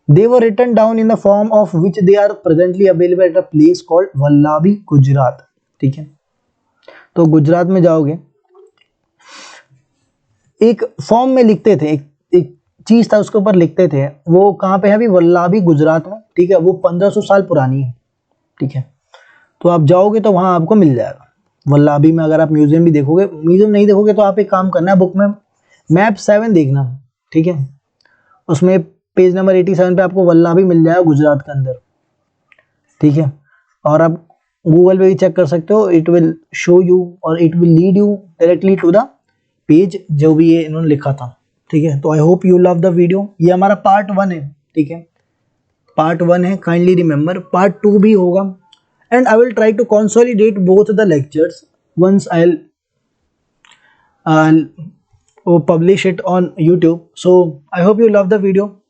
They were written down in the form of which they are presently available at a place called Vallabhi, Gujarat, ठीक है। तो गुजरात में जाओगे, एक फॉर्म में लिखते थे, एक चीज था उसके ऊपर लिखते थे, वो कहाँ पे है अभी, वल्लाभी, गुजरात में, ठीक है। वो 1500 साल पुरानी है, ठीक है। तो आप जाओगे तो वहां आपको मिल जाएगा वल्लाभी में। अगर आप म्यूजियम भी देखोगे, म्यूजियम नहीं देखोगे तो आप एक काम करना है, बुक में मैप 7 देखना, ठीक है, उसमें पेज नंबर 87 पे आपको वल्लाभी मिल जाएगा गुजरात के अंदर, ठीक है। और आप गूगल पे भी चेक कर सकते हो, इट विल शो यू और it will lead you directly to the page जो भी ये इन्होंने लिखा था, ठीक है। तो I hope you love the video. ये हमारा पार्ट 1 है, ठीक है, पार्ट 1 है, काइंडली रिमेंबर। पार्ट 2 भी होगा, and I will try to consolidate both the lectures once I publish it on YouTube. So I hope you love the video.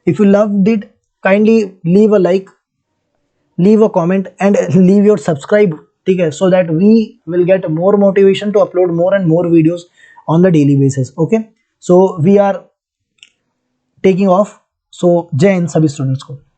If you loved it, kindly leave a like, leave a comment, and leave your subscribe. Okay, so that we will get more motivation to upload more and more videos on the daily basis. Okay, so we are taking off. So जय हिंद सभी स्टूडेंट्स को.